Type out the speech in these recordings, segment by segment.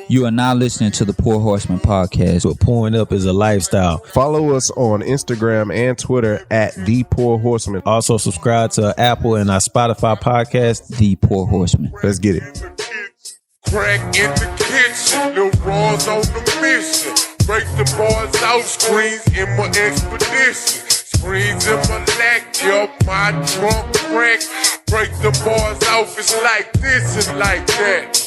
You are now listening to the Pour Horsemen podcast. But pouring up is a lifestyle. Follow us on Instagram and Twitter at The Pour Horsemen. Also subscribe to Apple and our Spotify podcast, The Pour Horsemen. Let's get it. Crack in the kitchen, Lil Raw's on the mission. Break the bars out, screens in my expedition. Screens in my lack, up my trunk crack. Break the bars off, it's like this and like that.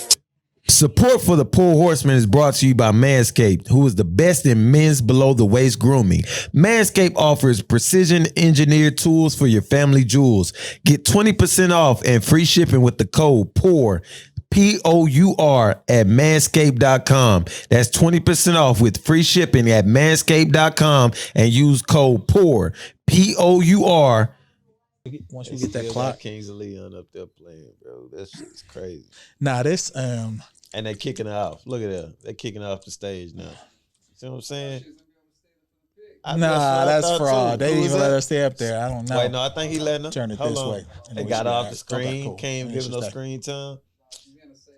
Support for the Pour Horsemen is brought to you by Manscaped, who is the best in men's below-the-waist grooming. Manscaped offers precision-engineered tools for your family jewels. Get 20% off and free shipping with the code POUR, P-O-U-R, at manscaped.com. That's 20% off with free shipping at manscaped.com and use code POUR, P-O-U-R. Once we get that clock. Kings of Leon up there playing, bro. That shit's crazy. Nah, this And they're kicking it off. Look at that. They're kicking off the stage now. See what I'm saying? That's fraud. They didn't even let her stay up there. I don't know. Wait, no, I think he letting her. Turn it Hold this on. way. They got off the screen. Okay, cool. Came giving no screen time.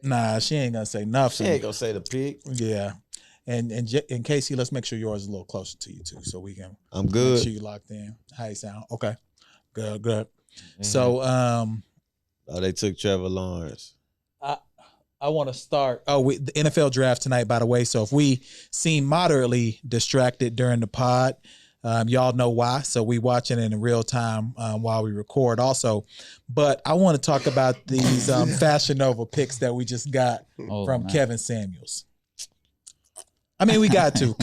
Nah, she ain't gonna say nothing. She ain't gonna say the pig. Yeah. And in Casey, let's make sure yours is a little closer to you too, so we can. I'm good. Make sure you locked in. How you sound? Okay. Good. Mm-hmm. So they took Trevor Lawrence. I want to start. The NFL draft tonight, by the way. So if we seem moderately distracted during the pod, y'all know why. So we watching it in real time while we record also. But I want to talk about these Fashion Nova picks that we just got from Kevin Samuels. I mean, we got to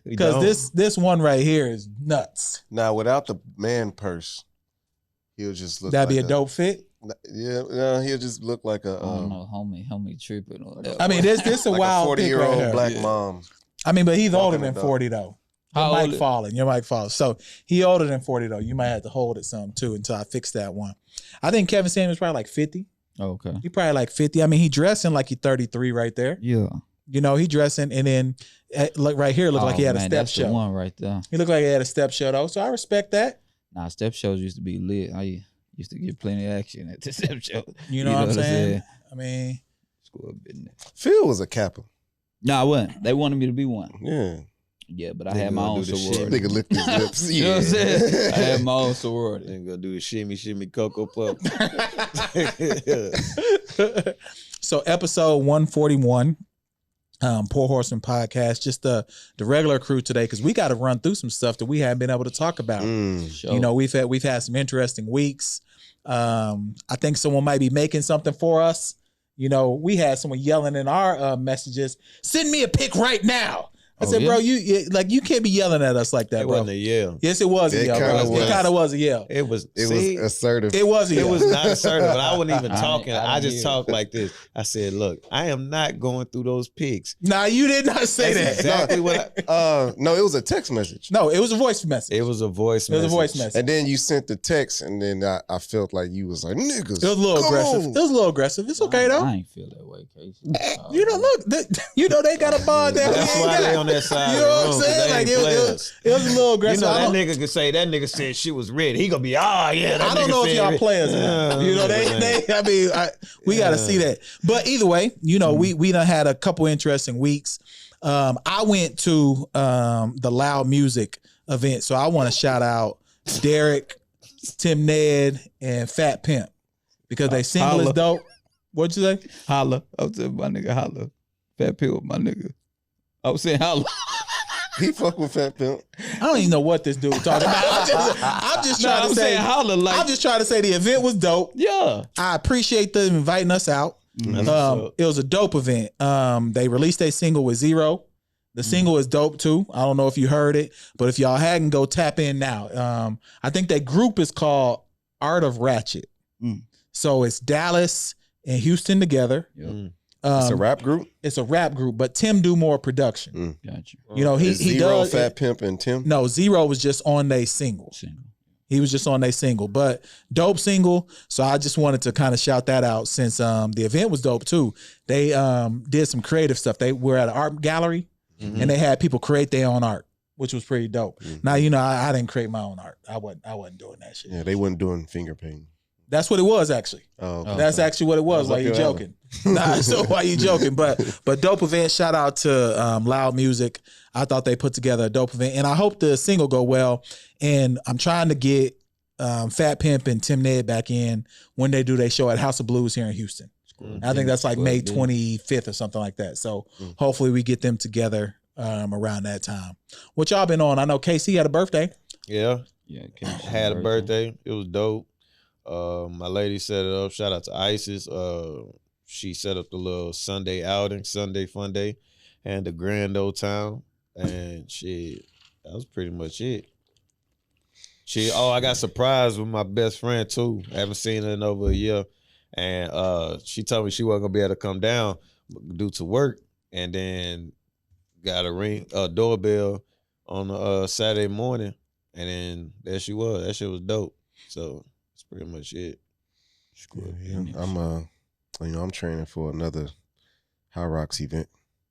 because this one right here is nuts. Now, without the man purse, he'll just look. That'd like be a dope fit. Yeah, no, he'll just look like a. I don't know, homie tripping on that. I mean, this a like wild a 40-year-old right black mom. I mean, but he's older Walking than the 40 though. Your mic falling. So he older than 40 though. You might have to hold it some too until I fix that one. I think Kevin Samuels probably like 50. Okay. He probably like 50. I mean, he dressing like he 33 right there. Yeah. You know, he dressing and then look right here, like he had a step that's show. The one right there. He looked like he had a step show though. So I respect that. Nah, step shows used to be lit. I used to get plenty of action at the step show. You know what I'm saying? I mean, school business. Phil was a Kappa. No, I wasn't. They wanted me to be one. Yeah. Yeah, but I had my own sorority. Nigga licked his lips. You know what I'm saying? I had my own sorority. Ain't gonna do the shimmy Cocoa Puff. So episode 141, Pour Horsemen podcast, just the regular crew today, because we got to run through some stuff that we haven't been able to talk about. Sure. You know, we've had some interesting weeks. I think someone might be making something for us. You know, we had someone yelling in our messages, "Send me a pic right now." I said, bro, you can't be yelling at us like that, it bro. Wasn't a yell. Yes, it was a yell, bro. It kind of was a yell. It was assertive. It was a yell. It was not assertive, but I wasn't even talking. I just talked like this. I said, look, I am not going through those pics. Nah, you did not say That's that. exactly what no, it was a text message. No, it was a voice message. It was a voice message. It was a voice message. And then you sent the text, and then I felt like you was like, niggas. It was a little aggressive. On. It was a little aggressive. It's okay, though. I ain't feel that way, Casey. You know, look, they got a bond that That's why they on that side. You know what I'm saying? Like it was a little aggressive. You know that nigga could say that nigga said she was ready. He gonna be yeah. That I don't know if y'all players. You know we got to see that. But either way, you know we done had a couple interesting weeks. I went to the Loud Music event, so I want to shout out Derek, Tim Ned, and Fat Pimp because they single is dope. What'd you say? Holla. I was saying my nigga holla. Fat Pimp, my nigga. I was saying holla. He fuck with Fat Pimp. I don't even know what this dude talking about. I'm just trying to say holla. Like, I'm just trying to say the event was dope. Yeah. I appreciate them inviting us out. It was a dope event. They released a single with Zero. The single is dope too. I don't know if you heard it, but if y'all hadn't, go tap in now. I think that group is called Art of Ratchet. So it's Dallas and Houston together. Yep. It's a rap group? It's a rap group, but Tim do more production. Gotcha. You know, he Zero, does. Fat Pimp, and Tim? No, Zero was just on their single. He was just on their single, but dope single. So I just wanted to kind of shout that out since the event was dope too. They did some creative stuff. They were at an art gallery and they had people create their own art, which was pretty dope. Now, you know, I didn't create my own art. I wasn't doing that shit. Yeah, they wasn't doing finger painting. That's what it was, actually. Oh, okay. That's actually what it was. Why you joking? Nah, so why you joking? But dope event. Shout out to Loud Music. I thought they put together a dope event, and I hope the single go well. And I'm trying to get Fat Pimp and Tim Ned back in when they do their show at House of Blues here in Houston. I think that's like May 25th or something like that. So hopefully we get them together around that time. What y'all been on? I know KC had a birthday. Yeah, Casey had a birthday. It was dope. My lady set it up. Shout out to Isis. She set up the little Sunday outing, Sunday fun day, and the grand old town. And shit, that was pretty much it. I got surprised with my best friend too. I haven't seen her in over a year. And she told me she wasn't gonna be able to come down due to work. And then got a doorbell on a Saturday morning. And then there she was. That shit was dope. So that's pretty much it. I'm training for another High Rocks event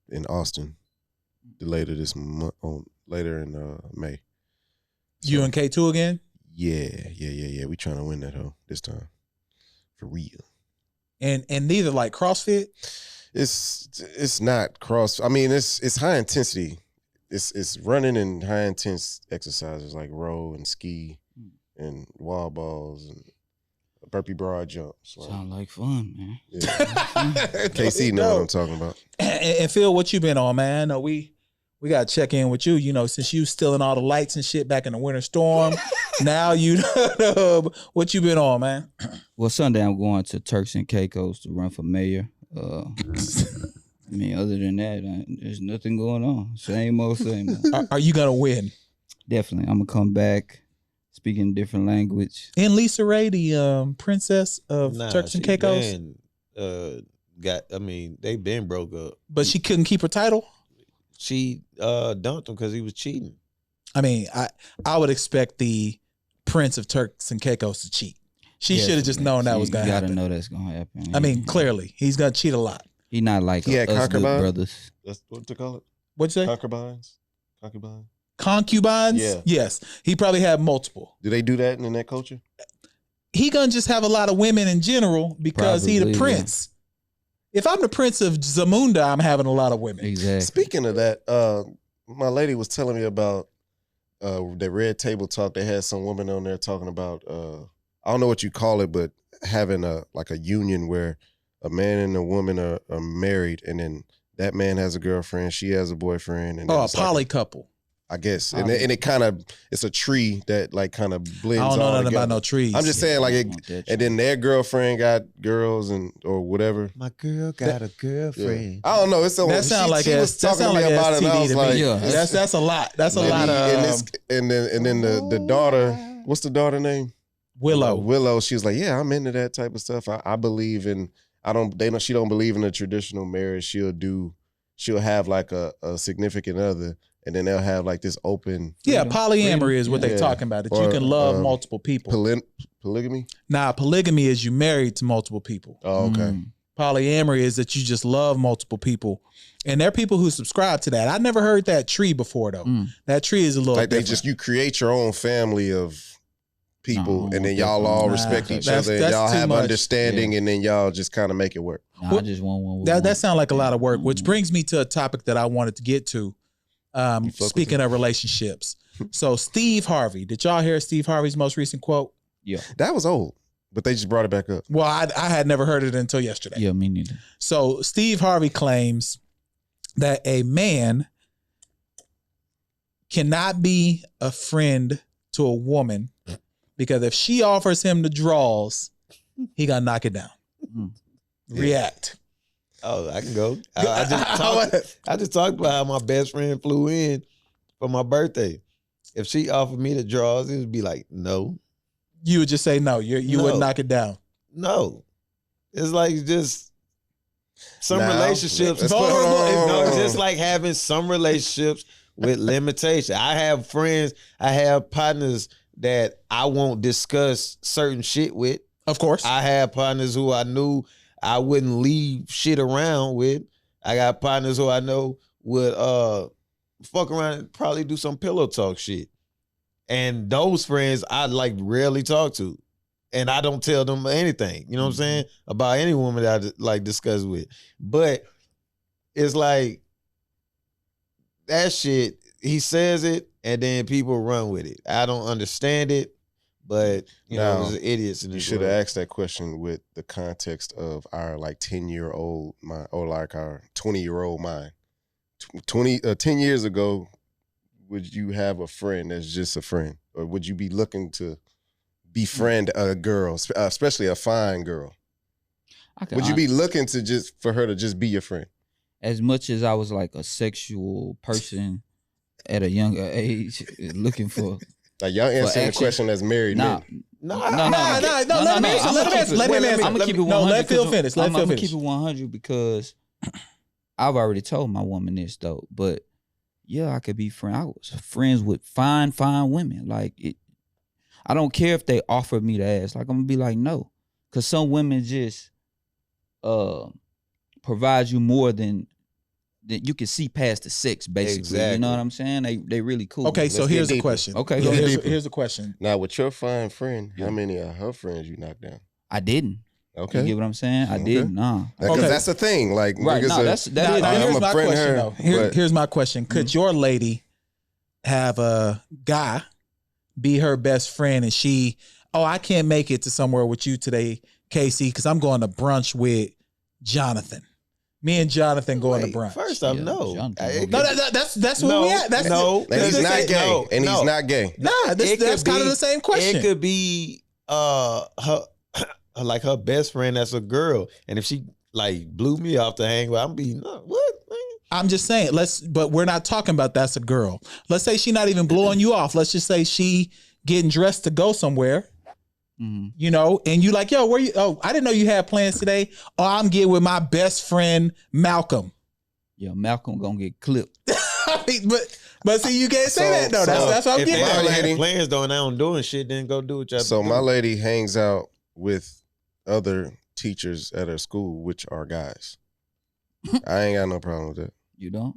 in Austin later this month, later in May. You and K2 again? Yeah. We trying to win that hoe this time, for real. And neither like CrossFit. It's not cross. I mean, it's high intensity. It's running and high intense exercises like row and ski and wall balls and burpee broad jumps. Sound like fun, man. Yeah. KC know what I'm talking about. And Phil, what you been on, man? I know we gotta check in with you. You know, since you stealing all the lights and shit back in the winter storm. Now you what you been on, man? Well, Sunday I'm going to Turks and Caicos to run for mayor. I mean, other than that, there's nothing going on. Same old. Are you gonna win? Definitely, I'm gonna come back speaking a different language. And Lisa Ray, the princess of Turks and Caicos, they been broke up, but she couldn't keep her title. She dumped him because he was cheating. I mean, I would expect the Prince of Turks and Caicos to cheat. She should have just known that was gonna happen. You gotta know that's gonna happen. I mean, clearly he's gonna cheat a lot. He not like us good brothers. That's what they call it. What'd you say? Concubines. Concubines? Yeah. Yes. He probably had multiple. Do they do that in that culture? He gonna just have a lot of women in general because he the prince. Yeah. If I'm the prince of Zamunda, I'm having a lot of women. Exactly. Speaking of that, my lady was telling me about the Red Table Talk. They had some woman on there talking about I don't know what you call it, but having a union where a man and a woman are married, and then that man has a girlfriend, she has a boyfriend, and a poly couple, I guess. And it kind of, it's a tree that like kind of blends. I don't know nothing together. about no trees. I'm just saying like it, and then their girlfriend got girls or whatever. My girl got a girlfriend. Yeah. I don't know. It's so that sound like she was talking to me about it. And I was like, that's a lot. That's a lot of. And then the daughter, what's the daughter name? Willow. She was like, yeah, I'm into that type of stuff. I believe in. She don't believe in a traditional marriage. She'll have like a significant other, and then they'll have like this open. Yeah, polyamory is what they're talking about. That you can love multiple people. Polygamy? Nah, polygamy is you married to multiple people. Oh, okay. Polyamory is that you just love multiple people. And there are people who subscribe to that. I never heard that tree before though. That tree is a little like different. you create your own family of people, and then y'all all respect each other, and y'all have understanding, and then y'all just kind of make it work. I just want one. That sounds like a lot of work, which brings me to a topic that I wanted to get to. Speaking of relationships. So Steve Harvey, did y'all hear Steve Harvey's most recent quote? Yeah. That was old, but they just brought it back up. Well, I had never heard it until yesterday. Yeah, me neither. So Steve Harvey claims that a man cannot be a friend to a woman because if she offers him the draws, he gonna knock it down. React. Oh, I can go. I just talked about how my best friend flew in for my birthday. If she offered me the draws, it would be like, no. You would just say no. You No. would knock it down. No. It's like just some relationships. let's put- No, it's just like having some relationships with limitation. I have friends, I have partners that I won't discuss certain shit with. Of course. I have partners who I knew I wouldn't leave shit around with. I got partners who I know would fuck around and probably do some pillow talk shit. And those friends I like rarely talk to. and I don't tell them anything. You know what I'm saying? About any woman that I like discuss with. But it's like that shit, he says it and then people run with it. I don't understand it, but you know, there's idiots in this You should have world. asked that question with the context of our like 10-year-old mind, or like our 20-year-old mind. 10 years ago, would you have a friend that's just a friend? Or would you be looking to befriend a girl, especially a fine girl? Would you be looking to just for her to just be your friend? As much as I was like a sexual person at a younger age, looking for Like y'all answering the action. question as married men. No, Let him answer. I'm Let him answer. Let him answer. I'm gonna keep it 100. No, let Phil finish. Let I'm Phil gonna finish. keep it 100 because I've already told my woman this though. But yeah, I could be friends. I was friends with fine women. Like it, I don't care if they offer me the ass. Like I'm gonna be like no, because some women just provide you more than you can see past the sex. Basically, Exactly. you know what I'm saying? They really cool. Okay, so Let's get here's the deeper. question. Okay, So go ahead. here's the question. Now, with your fine friend, how many of her friends you knocked down? I didn't. Okay. You get what I'm saying? I Okay. didn't. Nah. Because Okay. that's the thing. Like, Right. niggas No, are- that Now, is. here's I'm a my friend question, her, though. but- Here's my question. Could your lady have a guy be her best friend and she, I can't make it to somewhere with you today, Casey, because I'm going to brunch with Jonathan. Me and Jonathan going to brunch. First off, Yeah, no. Jonathan. No, that's where we at. That's no. and he's not gay. No, and he's no. not gay. Nah, that's kind of the same question. It could be her like her best friend that's a girl, and if she like blew me off to hang with, I'm be what? Man? I'm just saying, but we're not talking about that's a girl. Let's say she not even blowing you off. Let's just say she getting dressed to go somewhere, you know, and you like, yo, where you? Oh, I didn't know you had plans today. Oh, I'm getting with my best friend, Malcolm. Yeah, Malcolm gonna get clipped. I mean, but see, you can't say that. No, that's what I'm If they getting already at. had plans though, and they don't doing shit, then go do what y'all So do. my lady hangs out with other teachers at her school, which are guys. I ain't got no problem with that. You don't?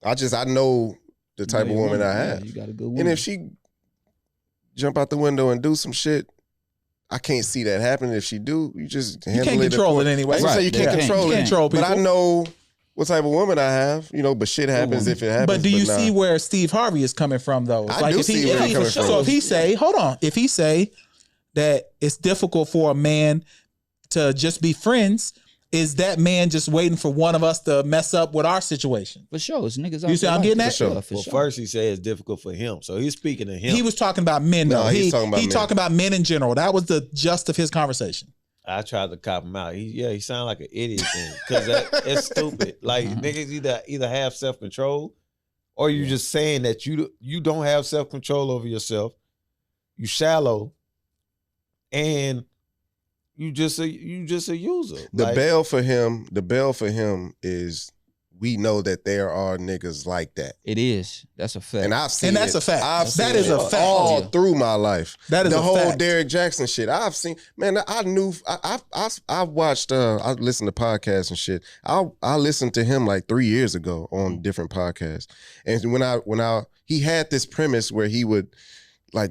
I know the type of You know your woman I Yeah, have. you got a good woman. And if she jump out the window and do some shit, I can't see that happening. If she do, you just handle can't it. control it anyway. That's what I'm saying, you Right. can't Yeah. control You it. can't control But I people. know what type of woman I have, you know, but shit happens woman. if it happens. But do you nah. see where Steve Harvey is coming from, though? It's I do see where he's coming from. So if he say, hold on, if he say that it's difficult for a man to just be friends, is that man just waiting for one of us to mess up with our situation? for sure, it's niggas. You out see there I'm like getting that. at? For sure. Yeah, for Well, sure. first he said it's difficult for him, so he's speaking to him. He was talking about men, though. No, he's talking about he men. talking about men in general. That was the gist of his conversation. I tried to cop him out. He sounded like an idiot because it's stupid. Like niggas either have self control, or you just saying that you don't have self control over yourself. You shallow, and you just a user. The bell for him is we know that there are niggas like that. It is. That's a fact. And I've seen And that's it. a fact. I've That seen is it a fact. all Yeah. through my life. That is the a whole fact. Derek Jackson shit. I've seen, man, I watched I listened to podcasts and shit. I listened to him like 3 years ago on different podcasts. And when he had this premise where he would like,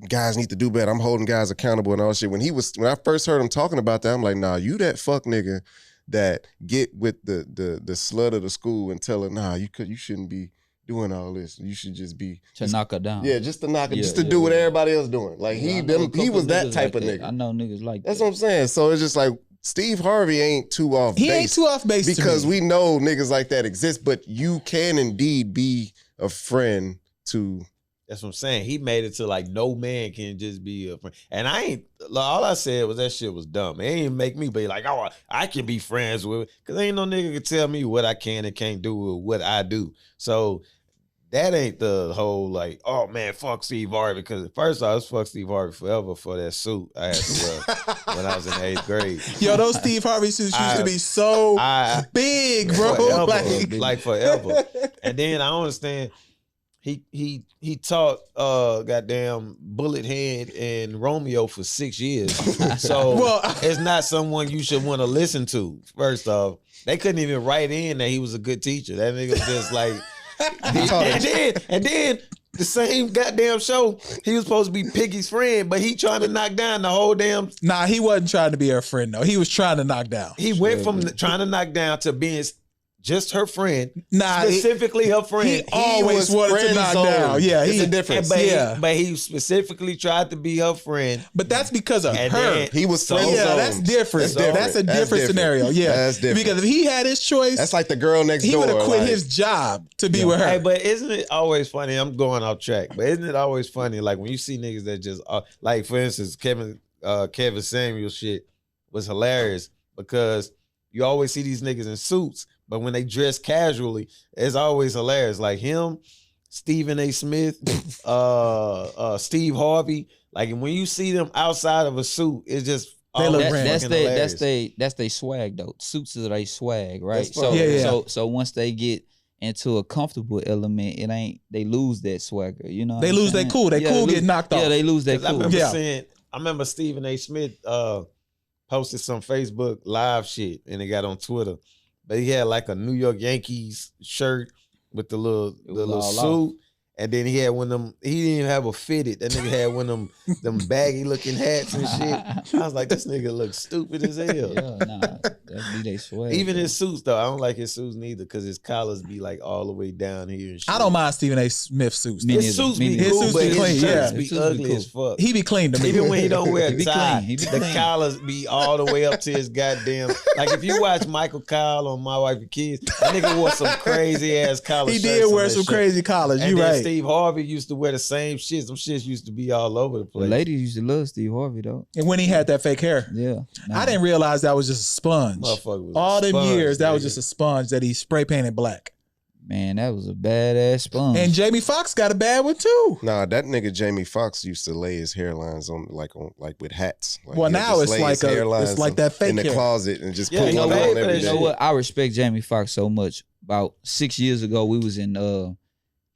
guys need to do better. I'm holding guys accountable and all that shit. When I first heard him talking about that, I'm like, nah, you that fuck nigga that get with the slut of the school and tell her, nah, you shouldn't be doing all this. You should just be to knock her down. yeah, just to knock it, Yeah, just to yeah, do what yeah. everybody else doing. Like Yeah, I know a he couple was that niggas type like of that. nigga. I know niggas like That's that. what I'm saying. So it's just like Steve Harvey ain't too off He base. ain't too off base to because me. we know niggas like that exist, but you can indeed be a friend to. That's what I'm saying. He made it to like no man can just be a friend. And I ain't, all I said was that shit was dumb. It ain't make me be like, oh, I can be friends with it. Because ain't no nigga can tell me what I can and can't do with what I do. So that ain't the whole like, oh man, fuck Steve Harvey. Because first off, it's fuck Steve Harvey forever for that suit I had to wear when I was in 8th grade. Yo, those Steve Harvey suits used to be so big, bro. Forever, like forever. And then I understand he taught goddamn Bullet Head and Romeo for 6 years. So Well, it's not someone you should want to listen to. First off, they couldn't even write in that he was a good teacher. That nigga was just like and then The same goddamn show. He was supposed to be Piggy's friend, but he trying to knock down the whole damn. Nah, he wasn't trying to be her friend though. He was trying to knock down. He went from trying to knock down to being just her friend. Nah, specifically her friend. He always was wanted to friend knock zoned. down. Yeah, It's a difference. But he specifically tried to be her friend. But that's because of And her. then- He was So- friend Yeah, zoned. that's different. That's a different scenario. Yeah, That's different. Because if he had his choice, That's like the girl next he door. would have quit like, his job to be with her. Hey, but isn't it always funny? I'm going off track, but isn't it always funny? Like when you see niggas that just like, for instance, Kevin Samuel shit was hilarious because you always see these niggas in suits, but when they dress casually, it's always hilarious. Like him, Stephen A. Smith, Steve Harvey. Like when you see them outside of a suit, it's just They look always brand. That's fucking hilarious. they swag though. Suits are they swag, right? That's So fine. Yeah. so once they get into a comfortable element, they lose that swagger. You know, They what I'm lose their saying? cool. They cool lose- get knocked off. Yeah, they lose their 'Cause I cool. remember Yeah. I remember Stephen A. Smith posted some Facebook live shit and it got on Twitter. But he had like a New York Yankees shirt with the was little all suit. And then he had one of them, he didn't even have a fitted. That nigga had one of them baggy looking hats and shit. I was like, this nigga looks stupid as hell. Yeah, nah, that be they swag. Even bro. his suits though, I don't like his suits neither because his collars be like all the way down here and shit. I don't mind Stephen A. Smith suits. Me though. His neither. suits Me be neither. cool, His but suits be his clean, shirts yeah. be His suits be ugly cool. as fuck. He be clean to me. Even when he don't wear He a be tie, clean. He be the clean. collars be all the way up to his goddamn. Like if you watch Michael Kyle on My Wife and Kids, that nigga wore some crazy ass collar. He shirts did on wear that some shit. crazy collars. And You then right. Steve Harvey used to wear the same shit. Some shits used to be all over the The place. ladies used to love Steve Harvey though. And when he had that fake hair, Yeah, I didn't realize that was just a sponge. Motherfucker was All a them sponge, years, that was nigga. just a sponge that he spray painted black. Man, that was a badass sponge. And Jamie Foxx got a bad one too. Nah, that nigga Jamie Foxx used to lay his hairlines on like with hats. Like, Well, he'll now just it's lay like his it's hairlines like that fake in the hair. closet and just Yeah, put you one know, on but every You day. know what? I respect Jamie Foxx so much. About 6 years ago, we was in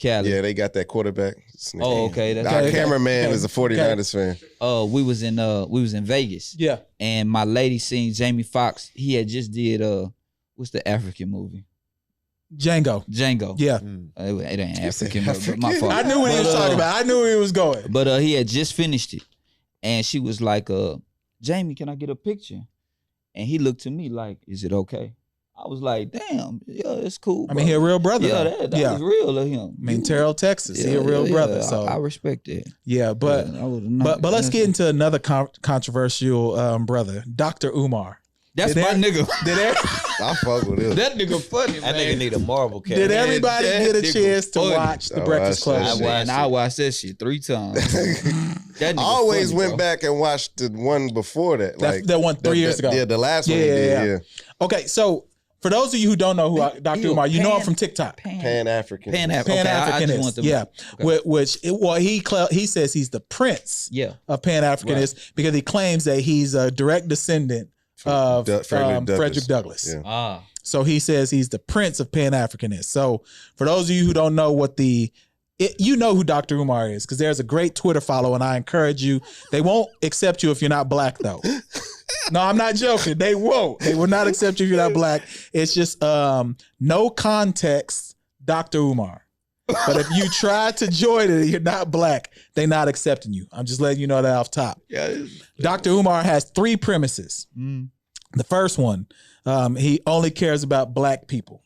Cali. Yeah, they got that quarterback. This nigga. Oh, okay. That's Our Okay, cameraman okay, is a 49ers fan. we was in Vegas. Yeah. And my lady seen Jamie Foxx. He had just did what's the African movie? Django. Django. Yeah. It ain't You said African, but my African? fault. I knew what he was But, talking about. I knew where he was going. But he had just finished it, and she was like, "Jamie, can I get a picture?" And he looked to me like, "Is it okay?" I was like, "Damn, yeah, it's cool." I mean, he a real brother. yeah, though. that was real of him. I mean, Terrell, Texas. He a real brother. So I respect that. yeah, but Yeah, I would've knocked but let's his get ass. into another controversial brother, Dr. Umar. That's Did my that- nigga. Did er- I fuck with him. That nigga funny, That man. nigga need a marble cap. did everybody that get a nigga chance to funny. watch the I Breakfast watched Club? that I shit. watched, I watched that shit 3 times. That I nigga always funny, went bro. back and watched the one before that. That- Like that one 3 years ago. Yeah, the last one Yeah, he did. yeah, Yeah, yeah. Okay, so for those of you who don't know who Dr. He a Umar, you know him pan- from TikTok. Pan African. Pan-African. Okay, I just want Pan-Africanist, to yeah. Okay. He says he's the prince Yeah. of Pan-Africanist because he claims that he's a direct descendant of Frederick Douglass. Yeah. Ah. So he says he's the prince of Pan-Africanists. So for those of you who don't know you know who Dr. Umar is because there's a great Twitter follow and I encourage you. They won't accept you if you're not black though. No, I'm not joking. They won't. They will not accept you if you're not black. It's just no context, Dr. Umar. But if you try to join it and you're not black, they're not accepting you. I'm just letting you know that off top. Yeah. Dr. Umar has 3 premises. The first one, he only cares about black people.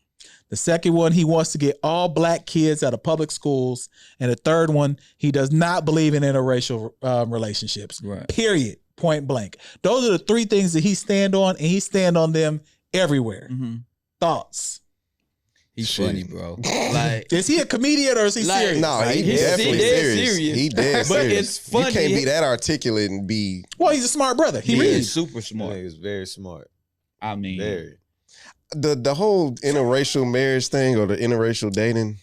The second one, he wants to get all black kids out of public schools. And the third one, he does not believe in interracial relationships. Right. Period. Point blank. Those are the 3 things that he stand on, and he stand on them everywhere. Mm-hmm. Thoughts? He's Shit. funny, bro. Like, Is he a comedian or is he Like, serious? No, he He's definitely dead serious. serious. He dead But serious. it's funny. You can't be that articulate and be. Well, he's a smart brother. He he reads. is super That smart. nigga's very smart. I mean, Very. The whole interracial marriage thing or the interracial dating.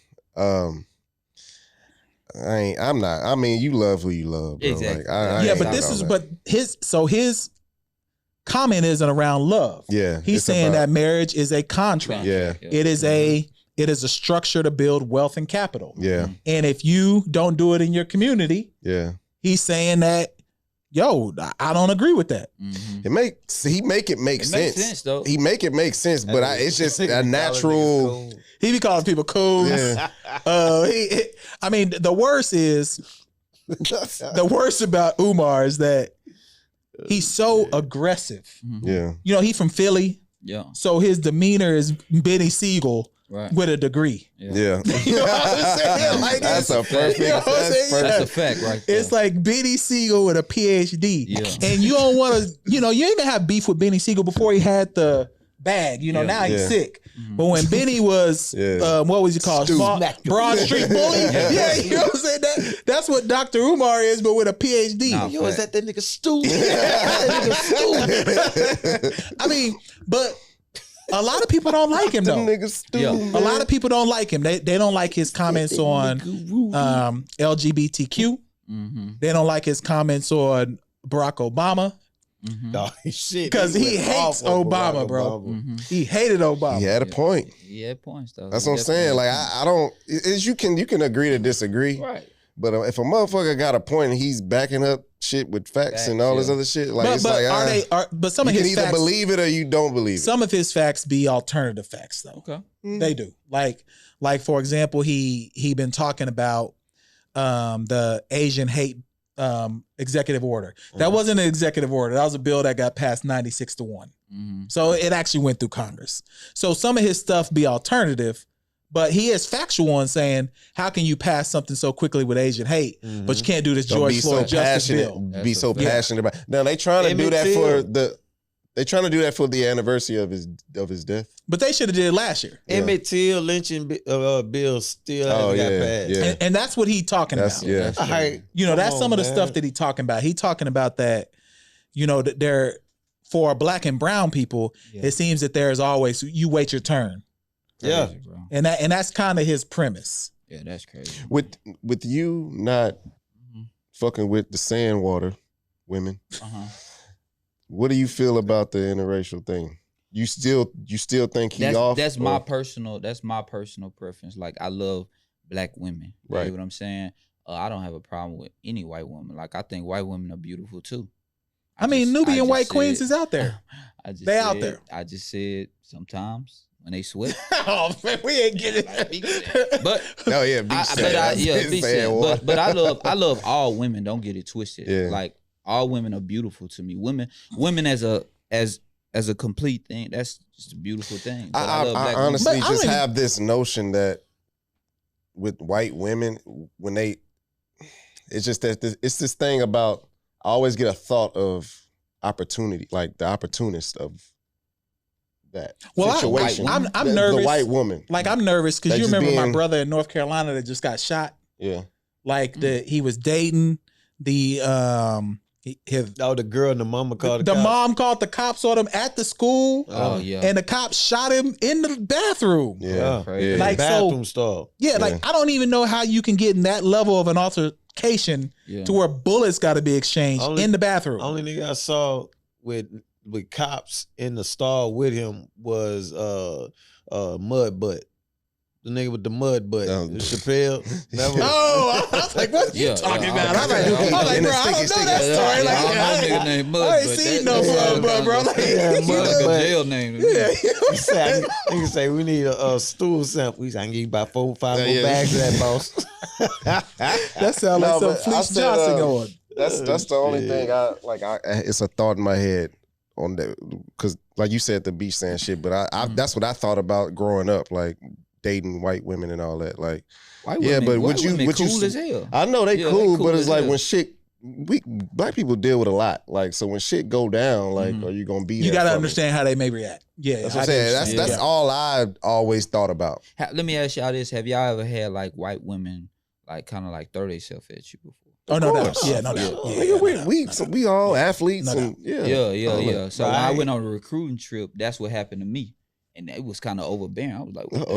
I'm not. I mean, you love who you love, bro. Exactly. Like, I Yeah, ain't but about this all is that. his comment isn't around love. Yeah, He's it's saying about- that marriage is a contract. Yeah. It is a structure to build wealth and capital. Yeah, And if you don't do it in your community, yeah. he's saying that yo, I don't agree with that. Mhm. He make it make It sense. makes sense though. He make it make sense, but it's just a natural. He be calling people cool. Yeah. I mean, the worst about Umar is that he's so aggressive. Mhm. Yeah. You know, he from Philly, Yeah. so his demeanor is Benny Siegel Right. with a degree. Yeah. You know what I'm saying? Like, That's a perfect. you know what I'm saying? That's a fact, right there. It's like Benny Siegel with a PhD. Yeah. And you don't want to, you ain't even have beef with Benny Siegel before he had the bag. Yeah. Now he's Yeah. sick. But when Benny was, Yeah. what was he called? Broad Street Bully? Yeah, you know what I'm saying? That's what Dr. Umar is, but with a PhD. Nah, Yo, is that nigga Stu? I mean, but a lot of people don't like him, Them though. niggas stupid. Yeah. A lot of people don't like him. They don't like his comments on LGBTQ. Mm-hmm. They don't like his comments on Barack Obama. Mm-hmm. Dog, shit. Because he went hates off on Obama, Barack bro. Obama. Mm-hmm. He hated Obama. He had a point. Yeah, points though. That's what I'm saying. Like I don't. You can agree to disagree, right. but if a motherfucker got a point and he's backing up shit with facts and all this yeah. other shit, like But, it's but like but some you of can his either facts, believe it or you don't believe it. some of his facts be alternative facts though. Okay. They do. Like for example, he been talking about the Asian hate executive order. That wasn't an executive order. That was a bill that got passed 96-1. Mm-hmm. So it actually went through Congress. So some of his stuff be alternative, but he is factual on saying, how can you pass something so quickly with Asian hate, but you can't do this Don't George be Floyd so Justice passionate. bill? Be That's so a fact. passionate about. Now they trying to do Emmett that Till. for the. They trying to do that for the anniversary of his death. But they should have did it last year. Emmett Till lynching bill still Oh hasn't got yeah, passed. yeah. And that's what he talking That's about. yeah. All right. You know, Come that's some on, of the man. stuff that he talking about. He talking about that, that they're, for black and brown people, Yeah. it seems that there is always, you wait your turn. Yeah. Crazy, bro. And that's kind of his premise. Yeah, that's crazy. With you not fucking with the sandwater women, Uh-huh. what do you feel about the interracial thing? You still think he off? That's or- my personal preference. Like I love black women. You Right. know what I'm saying? I don't have a problem with any white woman. Like I think white women are beautiful too. I mean, Nubian white just queens said- is out there. I just They said, out there. I just said sometimes when they sweat. Oh man, we ain't getting it. But Oh yeah, beach sand. beach sand. But I love all women. Don't get it twisted. Yeah. Like all women are beautiful to me. Women as a complete thing. That's just a beautiful thing. But I love black women. honestly But I just don't even- have this notion that with white women, when it's just that it's this thing about, I always get a thought of opportunity, like the opportunist of that Well, situation. I'm The- nervous. The white woman. Like I'm nervous because They you just remember my being- brother in North Carolina that just got shot. Yeah. Like he was dating the The girl and the mama called the cops. mom called the cops on him at the school, Oh yeah. and the cops shot him in the bathroom. Yeah. Crazy. Yeah. Like, bathroom stall. Yeah, Yeah. like I don't even know how you can get in that level of an altercation Yeah. to where bullets got to be exchanged Only- in the bathroom. Only nigga I saw with cops in the stall with him was Mud Butt. The nigga with the mud butt. Oh. Chappelle. That was, Oh, I was like, what you Yeah, talking yeah, about? I was like, yeah, bro, I don't in the know sticky, that sticky. story. Like, I don't know nigga named Mud, I ain't but seen that- no that Mud Butt, bro. Like, Mud you like know, a jail name. to me. yeah, he said, nigga say we need a stool sample. He said I can give you about 4 or 5 more Yeah. bags of that, boss. that sounds like No, some but I Fleece said, Johnson going. That's the only thing it's a thought in my head on that, because like you said, the beach sand shit, but I that's what I thought about growing up, like dating white women and all that. Like, White yeah, women, but white would you women would you cool as hell? I know they Yeah, cool, they cool but it's as like hell. when shit black people deal with a lot. Like, so when shit go down, like, Mhm. are you gonna be You there got to for me? understand how they may react. Yeah, That's what I'm I saying. understand. That's Yeah. all I always thought about. Let me ask y'all this: have y'all ever had like white women like kind of like throw themselves at you before? Oh no, no, course. yeah, no, no. Nigga, Yeah, we, no, we, no, so no. we all athletes No, and yeah. Yeah. So when I Right. went on a recruiting trip, that's what happened to me, and it was kind of overbearing. I was like, "What the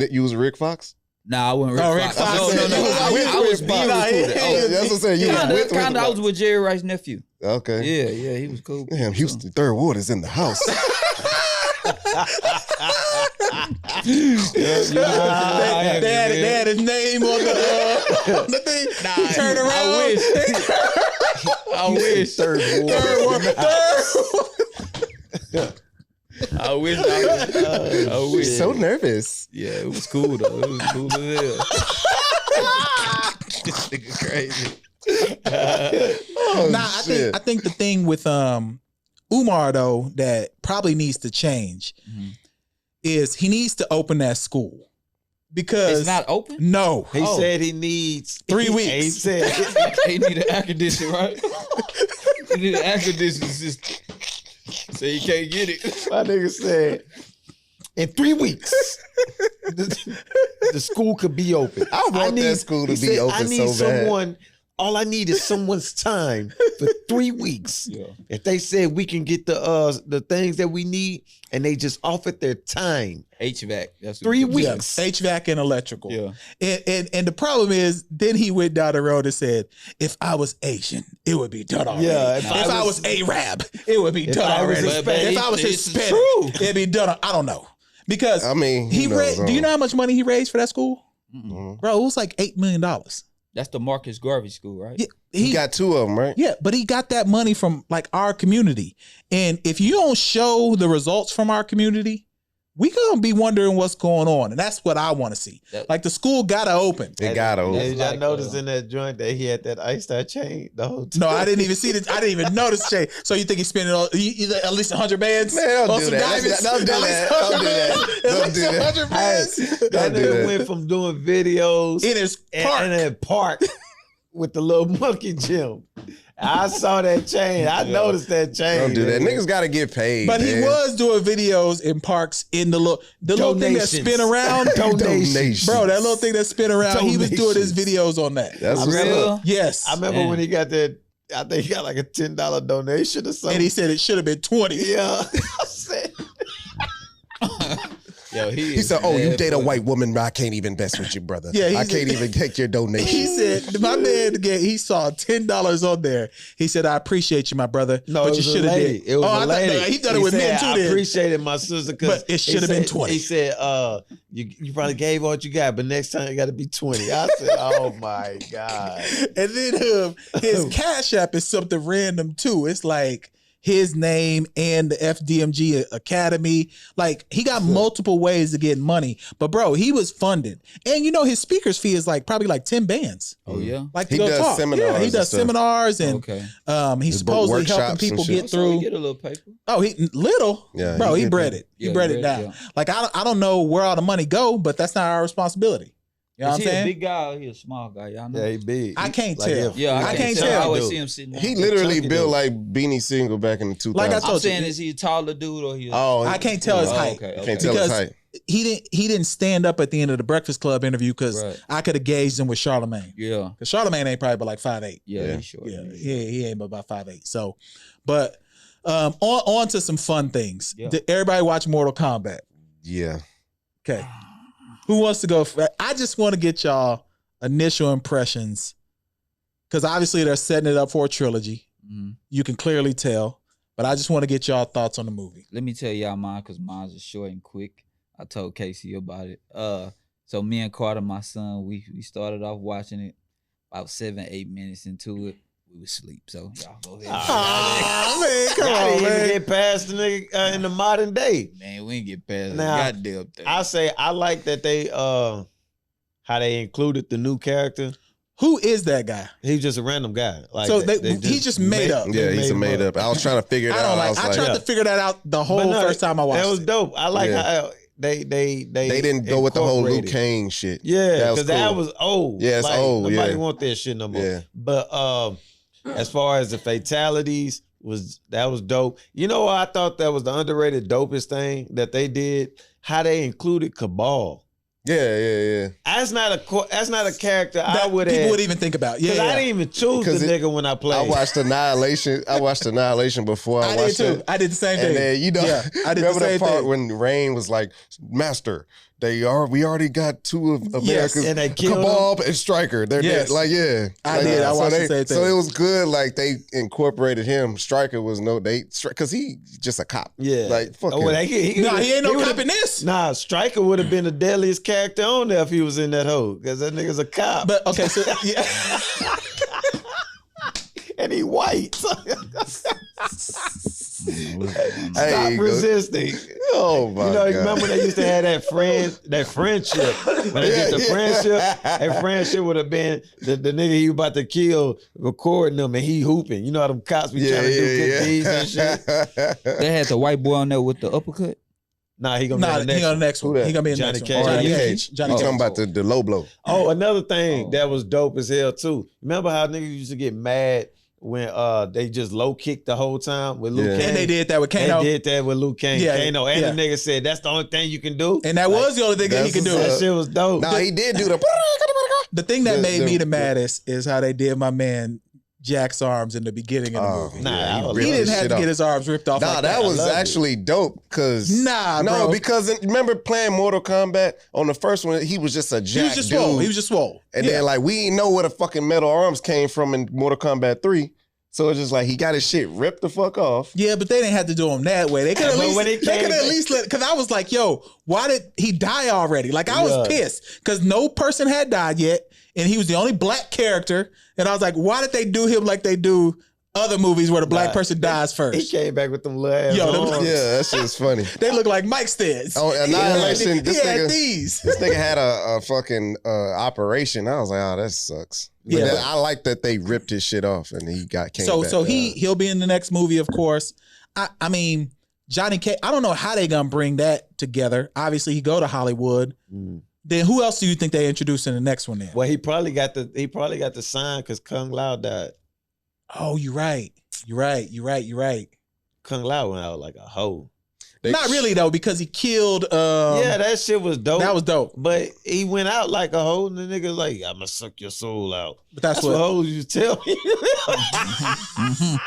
hell?" You was Rick Fox? Nah, I wasn't. Oh, Rick Rick Fox. Fox. No. You was I was with being Fox. recruited. Yeah, that's what I'm saying. You was with Rick Kinda. I Fox. was with Jerry Rice's nephew. Okay. Yeah, he was cool. Damn, Houston, Third Ward is in the house. They had his name on the thing. He turned around. I wish. Third I wish. I wish. So nervous. Yeah, it was cool though. It was cool as hell. This nigga crazy. I think the thing with Umar though that probably needs to change is he needs to open that school because It's not open. No, He said he needs 3 weeks. He said They need an air conditioner, right? They need an air conditioning system, so you can't get it. my nigga said in 3 weeks the school could be open. I want that school to he be said, open I need so bad. someone. All I need is someone's time for 3 weeks. Yeah. If they said we can get the things that we need, and they just offered their time, HVAC. That's 3 what- weeks. yeah, HVAC and electrical. Yeah. And the problem is, then he went down the road and said, if I was Asian, it would be done already. Yeah, if I was Arab, it would be done I was already. Hispanic, If I was it's Hispanic, true. it'd be done. I don't know. Because I mean, he raised, do you know how much money he raised for that school? Mhm. Bro, it was like $8 million. That's the Marcus Garvey School, right? Yeah, He got 2 of them, right? yeah, but he got that money from like our community. And if you don't show the results from our community, we gonna be wondering what's going on. And that's what I want to see. Like the school gotta open. It got over. Did y'all like, notice in that joint that he had that iced out chain the whole time? No, I didn't even see this. I didn't even notice Jay. So you think he's spending at least 100 bands? Man, don't on do some that. diamonds? Don't do At least that. 100 Don't do that. bands? At Don't least do that. 100 bands That Don't do nigga that. went from doing videos in his park. in that park with the little monkey gym. I saw that chain. I noticed that chain. Don't do that. nigga. Niggas got to get paid. But he man. was doing videos in parks in the little thing that spin around. Donations. Bro, that little thing that spin around. He was doing his videos on that. That's I what's remember- up. Yes. I remember when he got that. I think he got like a $10 donation or something. And he said it should have been 20. "Yeah." I said, Yo, He said, "Oh, you date a white woman? I can't even mess with you, brother. Yeah, I can't even take your donation." He said, my man, he saw $10 on there. He said, I appreciate you, my brother. No, but it you was should a have lady. did. It was a I lady. He done it with men too I then. appreciated my sister because But it should have been 20. He said, you probably gave what you got, but next time you got to be 20. I said, oh my God. And then his Cash App is something random too. It's like his name and the FDMG Academy. Like he got multiple ways to get money. But bro, he was funded. And you know his speaker's fee is like probably like 10 bands. Oh yeah. Like He to go does talk. seminars Yeah, he and does stuff. seminars and Okay. he's supposedly workshops helping and people shit. get So through. you get a little paper. Oh, he little, Yeah, bro. he He get bred that. it. He Yeah, bred he it bred it, down. yeah. Like I don't know where all the money go, but that's not our responsibility. You know what I'm Is he a saying? big guy or he a small guy? Y'all know. Yeah, he big. I can't Like, tell. Yeah, I can't I tell. always see him sitting. He down. literally Chunky built dude. like Beanie Single back in the 2000s. Like I I'm told you, saying, is he a taller dude or he? I can't tell his Oh, height. okay, You can't tell his Because height. he didn't stand up at the end of the Breakfast Club interview because Right. I could have gauged him with Charlemagne. Yeah, Because Charlemagne ain't probably but like 5'8". yeah, Yeah. he's short. Yeah, he ain't but about 5'8". So, but on to some fun things. Yeah. Did everybody watch Mortal Kombat? Yeah. Okay. Who wants to go? I just want to get y'all initial impressions because obviously they're setting it up for a trilogy. Mhm. You can clearly tell, but I just want to get y'all thoughts on the movie. Let me tell y'all mine because mine's is short and quick. I told Casey about it. So me and Carter, my son, we started off watching it. About 7-8 minutes into it, we was asleep. So y'all go ahead. Ah, man, come I on, didn't even man. get past the nigga in the modern day. Man, we ain't get past Now, that goddamn thing. I say I like that they how they included the new character. Who is that guy? He's just a random guy. Like So they he just made up. Yeah, he's a him made up. I was trying to figure it I out. don't I like. was I like, tried to figure that out the whole But no, first time I watched That was it. dope. I like Yeah. how they they didn't go with the whole Liu incorporated. Kang shit. Yeah, That was because that cool. was old. Yeah, it's old, Nobody yeah. want that shit no more. Yeah. But as far as the fatalities, that was dope. You know what I thought that was the underrated dopest thing that they did? How they included Cabal. Yeah. That's not a character I That would people have. would even think about. Yeah, Because I didn't even choose the 'Cause nigga when I played. I watched Annihilation before I I did watched too. it. I did the same thing. And then Yeah, I did the remember same the part thing. when Rain was like, "Master, we already got 2 of America's and they killed Cabal and Stryker. They're Yes. dead." Like, yeah, I like, did. I so watched the they- same So thing. it was good. Like they incorporated him. Stryker was because he just a cop. Yeah. like fuck Oh, him. well, he No, he ain't no would've- cop in this. Nah, Stryker would have been the deadliest character on there if he was in that hole. Because that nigga's a cop. But okay, so yeah. And he white. Hey, Stop resisting. Oh my God. God. Remember they used to have that friendship. When they get the friendship, that friendship would have been the nigga he was about to kill recording them and he hooping. You know how them cops be trying to do good deeds and shit? They had the white boy on there with the uppercut. Nah, he gonna be the next one. He gonna be in the Johnny next Cage. one. Johnny Yeah, Cage. Johnny You Cage. talking about the low blow. Oh, another thing that was dope as hell too. Remember how niggas used to get mad when they just low kicked the whole time with Luke Kane? And they did that with Kano. They did that with Luke Kane. Yeah, Kano. And yeah. the nigga said that's the only thing you can do. And that was the only thing that he could do. That shit was dope. Nah, he did do the. The thing that made me the maddest is how they did my man Jack's arms in the beginning of the movie. Nah, he didn't have to get his arms ripped off. Nah, like that was I loved actually dope. Cause bro. because remember playing Mortal Kombat on the first one, he was just a jack He was just dude. swole. He was just swole. And then like we didn't know where the fucking metal arms came from in Mortal Kombat 3. So it's just like he got his shit ripped the fuck off. Yeah, but they didn't have to do him that way. They could at least let, because I was like, yo, why did he die already? Like I was pissed because no person had died yet, and he was the only black character. And I was like, why did they do him like they do other movies where the black person dies first? He came back with them little ass arms. Yeah, that shit was funny. They look like Mike Steds. Oh, Annihilation. He had these. This nigga had a fucking operation. I was like, oh, that sucks. But then I like that they ripped his shit off and he came back. So he'll be in the next movie, of course. I mean, Johnny Cage, I don't know how they gonna bring that together. Obviously, he go to Hollywood. Then who else do you think they introduce in the next one then? Well, he probably got the sign because Kung Lao died. Oh, you're right. You're right. Kung Lao went out like a hoe. Not really though, because he killed. Yeah, that shit was dope. That was dope. But he went out like a hoe, and the nigga like, I'm gonna suck your soul out. But that's what hoes you tell me.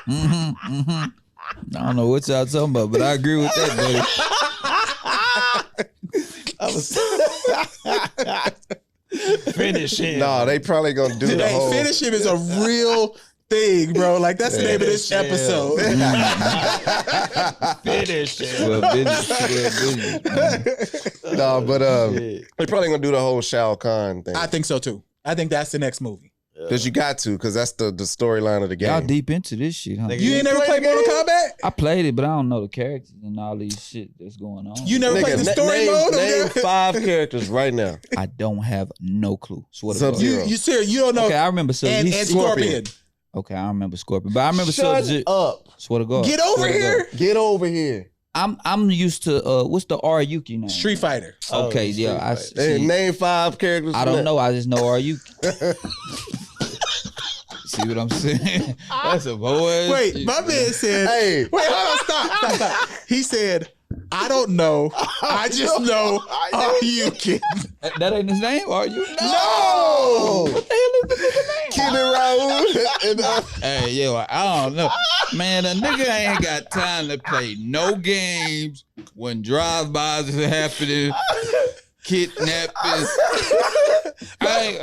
I don't know what y'all talking about, but I agree with that, buddy. Finish him. No, they probably gonna do the whole. Finish him is a real thing, bro. Like that's the name of this episode. Finish him. Well, business. No, but they probably gonna do the whole Shao Kahn thing. I think so too. I think that's the next movie. Because you got to, because that's the storyline of the game. Y'all deep into this shit, huh? You ain't never played Mortal Kombat? I played it, but I don't know the characters and all these shit that's going on. You never played the story mode? Name 5 characters right now. I don't have no clue. Sub-Zero. You serious? You don't know? Okay, I remember and Scorpion. Okay, I remember Scorpion, but I remember Shut up. Swear to God. Get over here. Get over here. I'm used to what's the Ryuki name? Street Fighter. Okay, yeah. Hey, name 5 characters. I don't know. I just know Ryuki. See what I'm saying? That's a boy. Wait, my man said. Hey. Wait, hold on. Stop. He said, I don't know. I just know Ryuki. That ain't his name? Are you? No. What the hell is the nigga name? Kid and Raoul. Hey, yo, I don't know. Man, a nigga ain't got time to play no games when drive-bys are happening, kidnapping.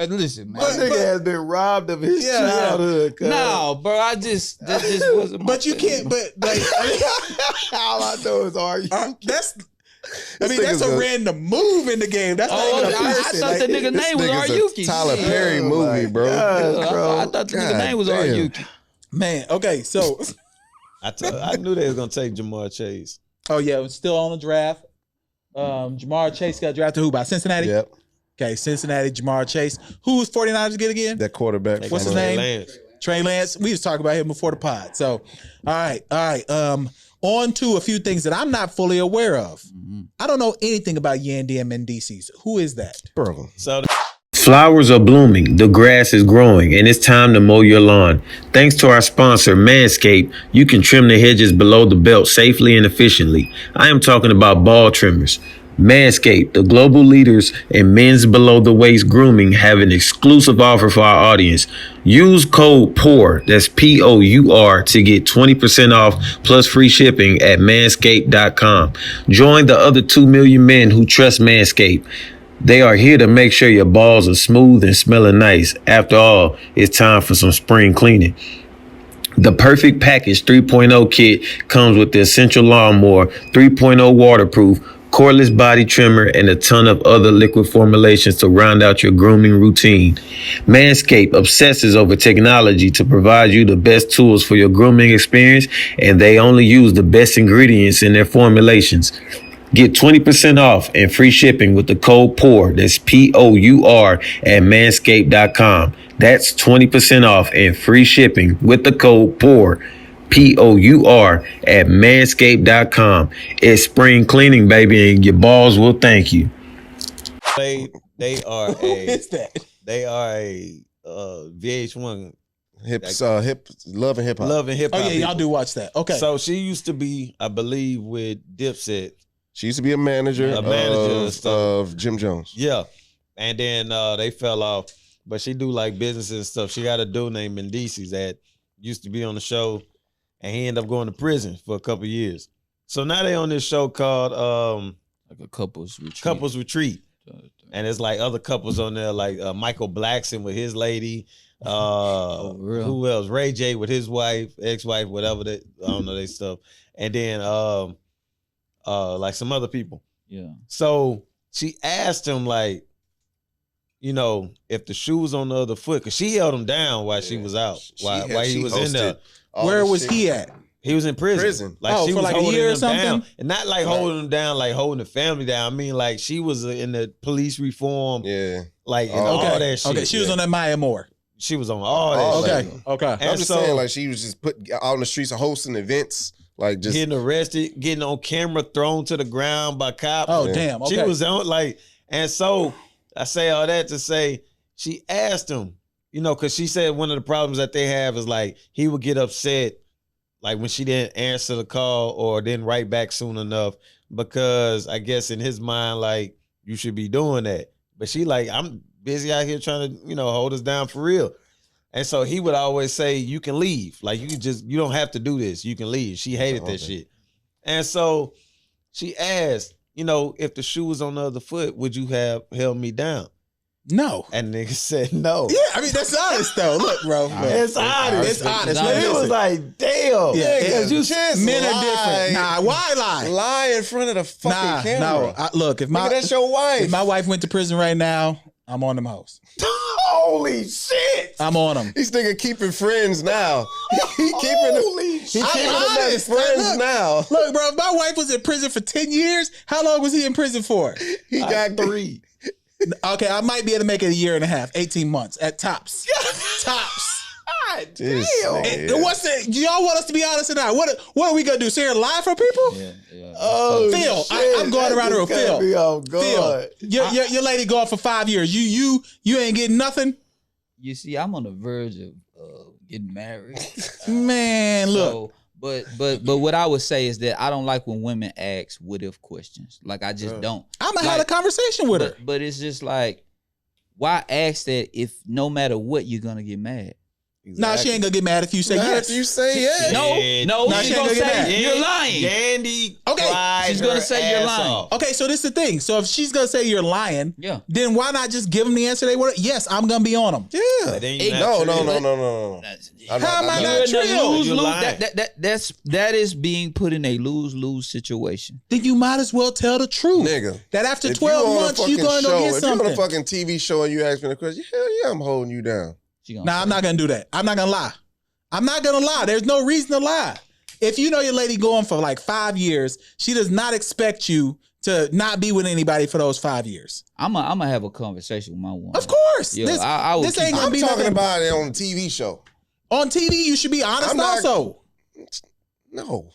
Listen, man. That nigga has been robbed of his childhood. No, bro, that just wasn't my But you thing. can't, but like, All I know is are you? that's a random move in the game. That's not even a I person. thought the nigga name was Ryuki. Tyler Perry movie, bro. I thought the nigga name was Ryuki. Man, okay, so. I knew they was gonna take Jamar Chase. Oh, yeah, it's still on the draft. Jamar Chase got drafted who, by Cincinnati? Yep. Okay, Cincinnati, Jamar Chase. Who's 49ers get again? That quarterback. What's his name? Trey Lance. We was talking about him before the pod. So, all right. On to a few things that I'm not fully aware of. I don't know anything about Yandy and Mendices. Who is that? Bro. So Flowers are blooming, the grass is growing, and it's time to mow your lawn. Thanks to our sponsor, Manscaped, you can trim the hedges below the belt safely and efficiently. I am talking about ball trimmers. Manscaped, the global leaders in men's below the waist grooming, have an exclusive offer for our audience. Use code POUR, that's POUR, to get 20% off plus free shipping at manscaped.com. Join the other 2 million men who trust Manscaped. They are here to make sure your balls are smooth and smelling nice. After all, it's time for some spring cleaning. The Perfect Package 3.0 kit comes with the Essential Lawnmower 3.0 waterproof, cordless body trimmer, and a ton of other liquid formulations to round out your grooming routine. Manscaped obsesses over technology to provide you the best tools for your grooming experience, and they only use the best ingredients in their formulations. Get 20% off and free shipping with the code POUR, that's POUR, at manscaped.com. That's 20% off and free shipping with the code POUR, POUR, at manscaped.com. It's spring cleaning, baby, and your balls will thank you. They are Who is that? They are a VH1 Love and Hip Hop. Love and Hip Hop. Oh yeah, y'all do watch that. Okay. So she used to be, I believe, with Dipset. She used to be a manager, of Jim Jones. Yeah. And then they fell off. But she do like businesses and stuff. She got a dude named Mendices that used to be on the show, and he ended up going to prison for a couple of years. So now they on this show called like a couples retreat. Couples Retreat. And it's like other couples on there, like Michael Blackson with his lady. Who else? Ray J with his wife, ex-wife, whatever. I don't know they stuff. And then like some other people. Yeah. So she asked him, like, you know, if the shoe was on the other foot, because she held him down while she was out, while he was in there. Where was he at? He was in prison. Like she for was like a holding year or him something? down. And not like holding him down, like holding the family down. I mean, like she was in the police reform. Yeah. Like and all that shit. Okay, she was on that Maya Moore. She was on all that shit. Okay. And I'm just saying, like, she was just put out on the streets of hosting events, like just getting arrested, getting on camera, thrown to the ground by cops. Oh, damn. Okay. She was on, like, and so I say all that to say she asked him, you know, because she said one of the problems that they have is like he would get upset, like when she didn't answer the call or didn't write back soon enough, because I guess in his mind, like, you should be doing that. But she like, I'm busy out here trying to, you know, hold us down for real. And so he would always say, you can leave. Like, you don't have to do this. You can leave. She hated that shit. And so she asked, you know, if the shoe was on the other foot, would you have held me down? No. And nigga said no. Yeah, I mean, that's honest, though. Look, bro. It's honest. It's honest. But it was like, damn. Yeah, because you men are different. Nah, why lie? Lie in front of the fucking camera. No, look, if that's your wife. If my wife went to prison right now, I'm on them hoes. Holy shit. I'm on them. This nigga keeping friends now. He keeping them as friends now. Look, bro, if my wife was in prison for 10 years, how long was he in prison for? He got 3. Okay, I might be able to make it a year and a half, 18 months at tops. Tops. God damn. And what's it? Do y'all want us to be honest or not? What are we gonna do? Sit here and lie for people? Yeah. Oh, Phil, shit. I'm going around the room. Phil, Phil, your lady gone for 5 years. You ain't getting nothing. You see, I'm on the verge of getting married. Man, look. So, but what I would say is that I don't like when women ask what if questions. Like, I just don't. I'm gonna have a conversation with her. But it's just like, why ask that if no matter what you're gonna get mad? Exactly. Nah, she ain't gonna get mad if you say yes. If you say yes. No, nah, she's gonna say you're lying. Yandy, okay, she's gonna say you're lying. Okay, so this is the thing. So if she's gonna say you're lying, then why not just give them the answer they want? Yes, I'm gonna be on them. Yeah. No. How am I not true? That is being put in a lose-lose situation. Then you might as well tell the truth, nigga. That after 12 months you're gonna go get something. If you're on a fucking TV show and you ask me the question, hell yeah, I'm holding you down. Nah, I'm not gonna do that. I'm not gonna lie. I'm not gonna lie. There's no reason to lie. If you know your lady going for like 5 years, she does not expect you to not be with anybody for those 5 years. I'm gonna have a conversation with my woman. Of course. Yeah, this ain't gonna be talking nothing. about it on a TV show. On TV, you should be honest also. No.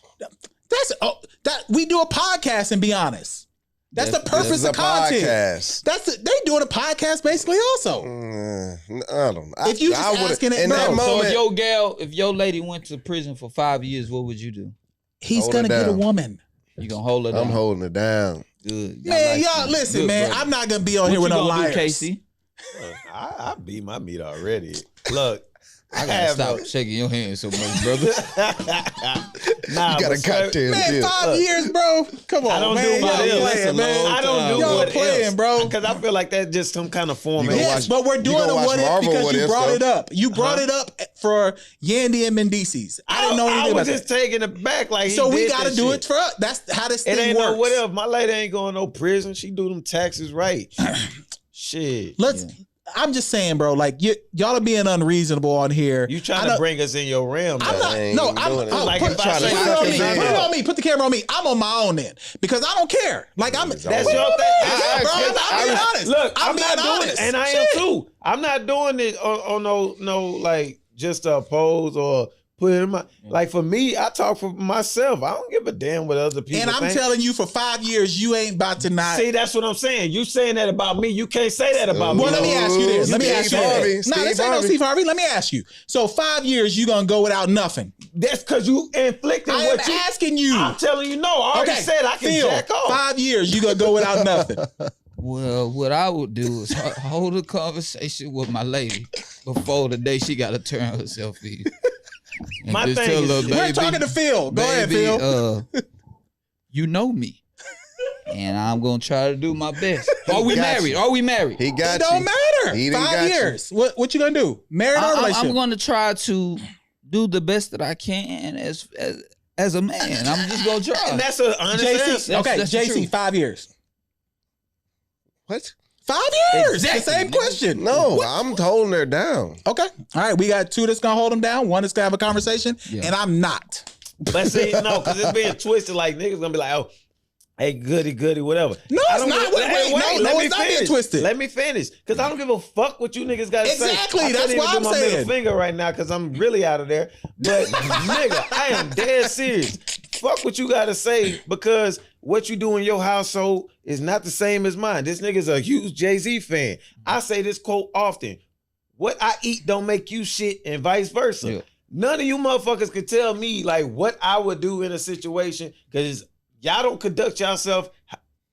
That we do a podcast and be honest. That's the purpose of content. Podcast. They doing a podcast basically also. I don't know. If you just asking it, bro. So if your lady went to prison for 5 years, what would you do? He's gonna get a woman. You gonna hold her down? I'm holding it down. Good. Man, y'all listen, man. Brother. I'm not gonna be on here with no liars. Casey? I beat my meat already. Look. I gotta stop shaking your hand so much, brother. Nah, you got a goddamn man, 5 years, bro. Come on, I don't man. do what else. I don't do what else. saying, bro. Because I feel like that's just some kind of format. Yes, but we're doing a what if because you brought it up. You brought it up for Yandy and Mendices. I didn't know anything about that. I was just taking it back. Like, so we got to do it for us. That's how this thing works. It ain't no whatever. My lady ain't going no prison. She do them taxes right. Shit. I'm just saying, bro. Like y'all are being unreasonable on here. You trying to bring us in your realm? I'm not. No, put it on me. Put the camera on me. I'm on my own end because I don't care. Like that's your thing, bro. I'm being honest. Look, I'm not doing it, and I am too. I'm not doing it on no like just a pose or. Put it in my, like for me, I talk for myself. I don't give a damn what other people think. And I'm telling you, for 5 years, you ain't about to not. See, that's what I'm saying. You saying that about me. You can't say that about me. Well, let me ask you this. Let me ask you this. No, this ain't no Steve Harvey. Let me ask you. So 5 years, you going to go without nothing. That's because you inflicted what you. I'm asking you. I'm telling you, no. I already said I can jack off. 5 years, you going to go without nothing. Well, what I would do is hold a conversation with my lady before the day she got to turn herself in. And my thing is, we're talking to Phil. Go ahead, Phil. You know me, and I'm gonna try to do my best. Are we married? Are we married? He got you. It don't matter. 5 years. What you gonna do? Married or relationship? I'm gonna try to do the best that I can as a man. I'm just gonna try. And that's an honest answer. Okay, JC, 5 years. What? 5 years. Exactly. The same question. No, I'm holding her down. Okay. All right. We got two that's gonna hold them down. One that's gonna have a conversation, and I'm not. But see, no, because it's being twisted. Like niggas gonna be like, oh, hey, goody, whatever. No, it's not. Wait, no, it's not being twisted. Let me finish, because I don't give a fuck what you niggas got to say. Exactly. That's why I'm saying. I can't even do my middle finger right now because I'm really out of there. But nigga, I am dead serious. Fuck what you got to say, because what you do in your household is not the same as mine. This nigga's a huge Jay-Z fan. I say this quote often: what I eat don't make you shit, and vice versa. Yeah. None of you motherfuckers could tell me like what I would do in a situation, because y'all don't conduct yourself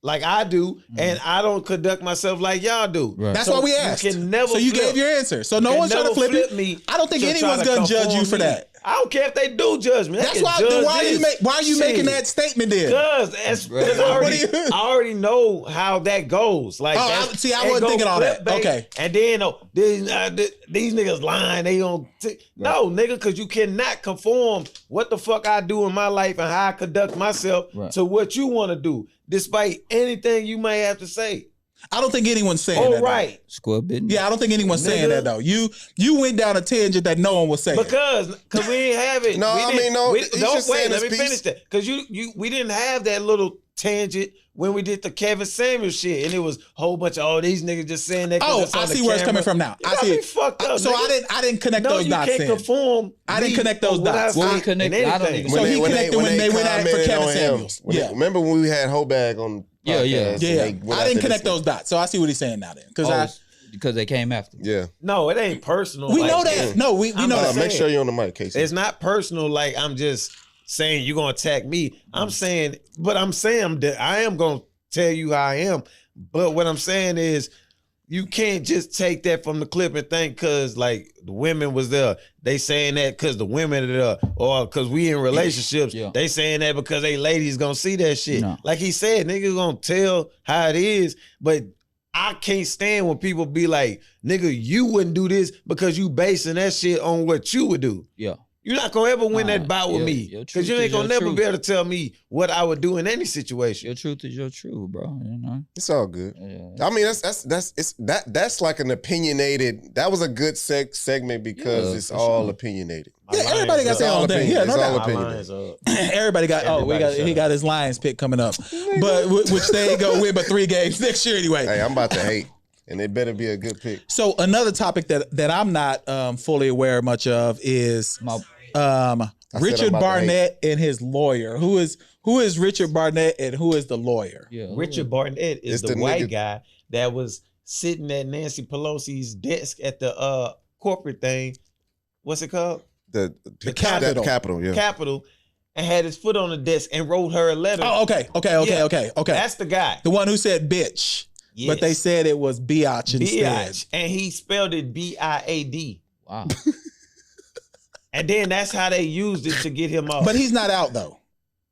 like I do, and I don't conduct myself like y'all do. Right. That's why we asked. You can never you gave your answer. So no one's trying to flip me. I don't think anyone's gonna judge you for that. I don't care if they do judge me. That's why. Why are you making that statement then? Because I already know how that goes. Like, I wasn't thinking all that. Okay. And then these niggas lying. They don't. No, nigga, because you cannot conform what the fuck I do in my life and how I conduct myself to what you want to do, despite anything you may have to say. I don't think anyone's saying that. Right. Squad business. Yeah, I don't think anyone's saying that though. You went down a tangent that no one was saying. Because we ain't have it. No, let me finish that. Because we didn't have that little tangent when we did the Kevin Samuel shit, and it was a whole bunch of these niggas just saying that. Oh, I see where it's coming from now. I see it. Fucked up. So nigga. I didn't connect those dots. You can't conform. I didn't connect those dots. Well, we connected. So he connected when they went at it for Kevin Samuels. Yeah. Remember when we had Hobag on? Yeah. I didn't connect those dots, so I see what he's saying now. Then, because they came after. Yeah. No, it ain't personal. We know that. No, we know that. Make sure you're on the mic, Casey. It's not personal. Like I'm just saying you're gonna attack me. I'm saying that I am gonna tell you how I am. But what I'm saying is, you can't just take that from the clip and think because like the women was there, they saying that because the women are there, or because we in relationships, they saying that because they ladies gonna see that shit. No. Like he said, niggas gonna tell how it is, but I can't stand when people be like, nigga, you wouldn't do this because you basing that shit on what you would do. Yeah. You're not gonna ever win that bout with me, because you ain't gonna never be able to tell me what I would do in any situation. Your truth is your truth, bro. You know, it's all good. Yeah. I mean, that's like an opinionated. That was a good segment because it's all opinionated. Yeah, everybody got their own thing. Yeah, no doubt. Everybody got. He got his Lions pick coming up, but which they ain't gonna win but 3 games next year anyway. Hey, I'm about to hate. And it better be a good pick. So another topic that I'm not fully aware much of is Richard Barnett and his lawyer. Who is Richard Barnett and who is the lawyer? Yeah, Richard Barnett is the white guy that was sitting at Nancy Pelosi's desk at the corporate thing. What's it called? The Capitol. Capitol. And had his foot on the desk and wrote her a letter. Oh, okay. That's the guy. The one who said bitch. Yes. But they said it was biatch instead. Biatch. And he spelled it B-I-A-D. Wow. And then that's how they used it to get him off. But he's not out though.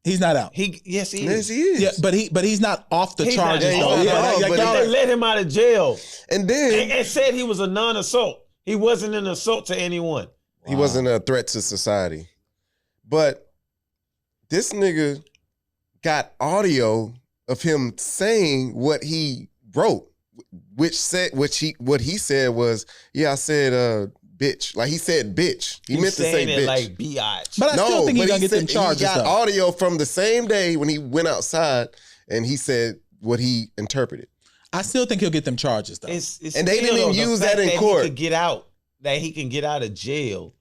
He's not out. Yes, he is. Yes, he is. Yeah, but he's not off the charges though. and let him out of jail. And then And said he was a non-assault. He wasn't an assault to anyone. he wasn't a threat to society. But this nigga got audio of him saying what he wrote, what he said was, yeah, I said bitch. Like he said bitch. He meant to say saying it bitch. like biatch. But I still think he's but gonna get them charges. He got though. audio from the same day when he went outside and he said what he interpreted. I still think he'll get them charges though. It's And they didn't even use that in court. He could get out. That he can get out of jail.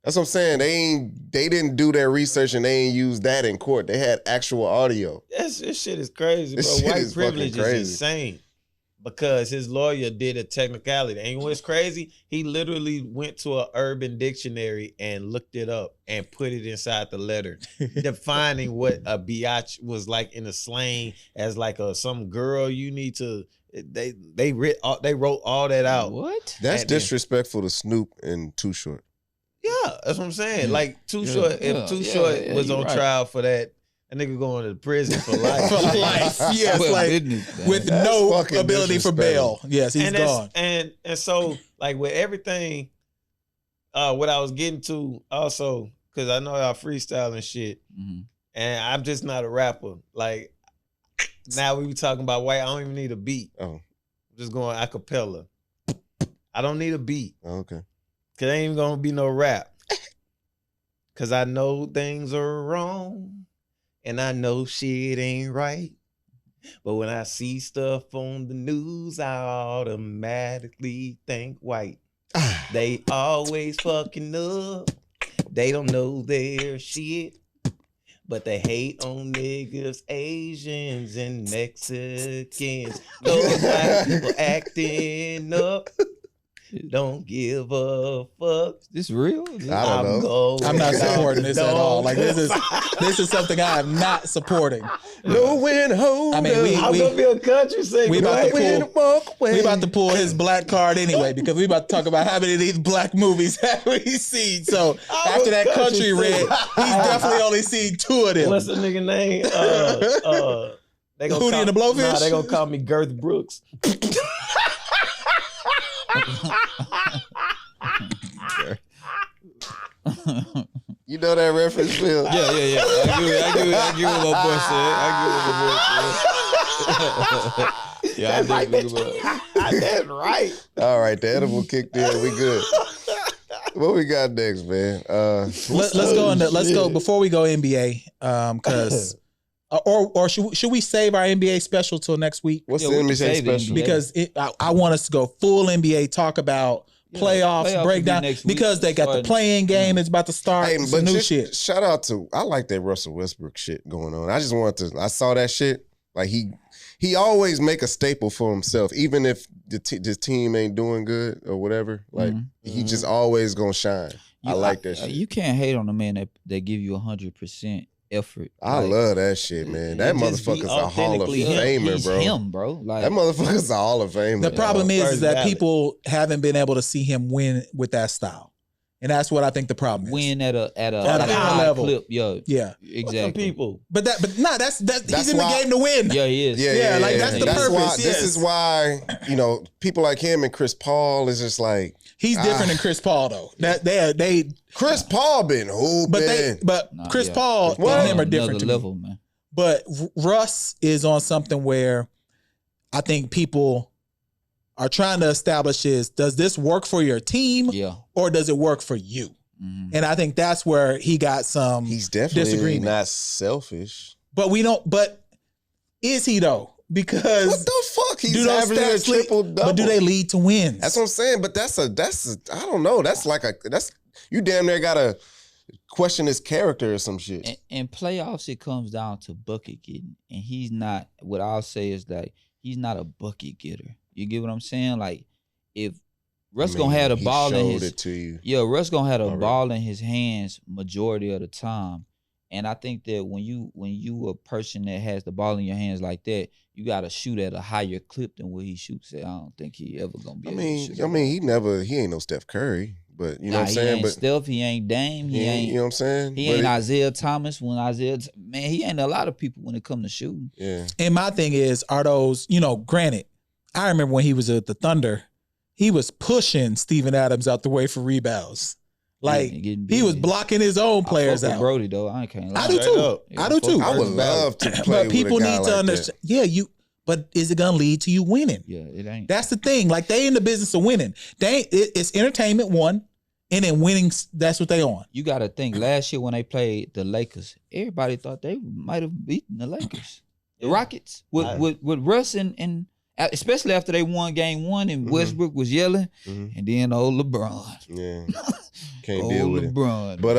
That's what I'm saying. They didn't do their research and they ain't use that in court. They had actual audio. This shit is crazy, bro. This shit White is fucking privilege crazy. is insane. Because his lawyer did a technicality. And what's crazy, he literally went to an urban dictionary and looked it up and put it inside the letter, defining what a biatch was like in a slang as like some girl you need to. They wrote all that out. What? That's And then- disrespectful to Snoop and Too Short. Yeah, that's what I'm saying. Like Too Yeah, Short, yeah, if Too yeah, Short yeah, was you're on right. trial for that nigga going to prison for life. For life. Yes, Well, like business, man. with That's no fucking ability for bail. Yes, he's and gone. And so like with everything, what I was getting to also, because I know y'all freestyle and shit, Mhm. and I'm just not a rapper. Like now we be talking about white, I don't even need a beat. Oh, I'm just going a cappella. I don't need a beat. okay. Cause ain't even gonna be no rap. Cause I know things are wrong. And I know shit ain't right. But when I see stuff on the news, I automatically think white. They always fucking up. They don't know their shit. But they hate on niggas, Asians, and Mexicans. Those black people acting up. Don't give a fuck. Is this real? I don't know. I'm not supporting this at all. Like this is. is something I am not supporting. No win, hold I mean, we- up. I'm gonna be a country singer. we about to right? pull- Walk away. We about to pull his black card anyway because we about to talk about how many of these black movies have we seen. So I'm after a that country country read, singer. he's definitely only seen 2 of them. What's the nigga name? They gonna Hootie and the Blowfish? Nah, they gonna call me Girth Brooks. You know that reference, Phil? Yeah. I give it my boy said. Yeah, I definitely That's right. All right, the edible kicked in. We good. What we got next, man? Let's go before we go NBA because or should we save our NBA special till next week? What's Yeah, the we can NBA save the special? NBA. Because I want us to go full NBA, talk about playoffs, playoffs breakdown, will be next week. because they got the Starting- playing game is about to start. Hey, Some but new just shit. shout out to, I like that Russell Westbrook shit going on. I just wanted to, I saw that shit. Like he always make a staple for himself, even if the team ain't doing good or whatever. Like he just always gonna shine. I like that shit. You can't hate on a man that give you 100% effort. I Like, love that shit, man. That just be motherfucker's a Hall of authentically him. Famer, he's bro. him, bro. Like That motherfucker's a Hall of Famer. The problem is First that ballot. people haven't been able to see him win with that style, and that's what I think the problem is. win at a At a high high level. clip. Yeah, Yeah, exactly. Some people. but no, that's he's in why- the game to win. Yeah, he is. Yeah, like, that's the purpose, Why, yes. This is why, people like him and Chris Paul is just like, He's different than Chris Paul though. That they Chris Paul been hooping. but Nah, Chris yeah. Paul Chris Paul and him are on different to another me. level, man. But Russ is on something where I think people are trying to establish does this work for your team Yeah. or does it work for you? Mhm. And I think that's where he got some He's definitely disagreement. not selfish. But is he though? Because What the fuck? He's do those averaging a stats lead, triple double. but do they lead to wins? That's what I'm saying. But that's I don't know. That's you damn near gotta question his character or some shit. In playoffs, it comes down to bucket getting, and he's not. What I'll say is that he's not a bucket getter. You get what I'm saying? Like if Russ gonna have the he ball in showed his it to you. Yeah, Russ gonna have the Already. ball in his hands majority of the time. And I think that when you a person that has the ball in your hands like that, you gotta shoot at a higher clip than what he shoots at. I don't think he ever gonna be able to shoot. He ain't no Steph Curry, But you know what I'm saying? He ain't But Steph, he ain't Dame, he ain't. you know what I'm saying? He But ain't Isaiah Thomas. When man, he ain't a lot of people when it come to shooting. Yeah. And my thing is, are those, granted, I remember when he was at the Thunder, he was pushing Steven Adams out the way for rebounds. Like, he was blocking his own players out. Brody, though, I can't lie. I do too. Yeah, I do too. I would love to play But people with a guy need to like understand. that. Yeah, but is it gonna lead to you winning? Yeah, it ain't. That's the thing. Like, they in the business of winning. It's entertainment, one, and then winning. That's what they on. You got to think. Last year when they played the Lakers, everybody thought they might have beaten the Lakers, the Rockets, with Russ and especially after they won Game 1 and Westbrook was yelling, and then old LeBron. Yeah. Can't deal with LeBron. it. But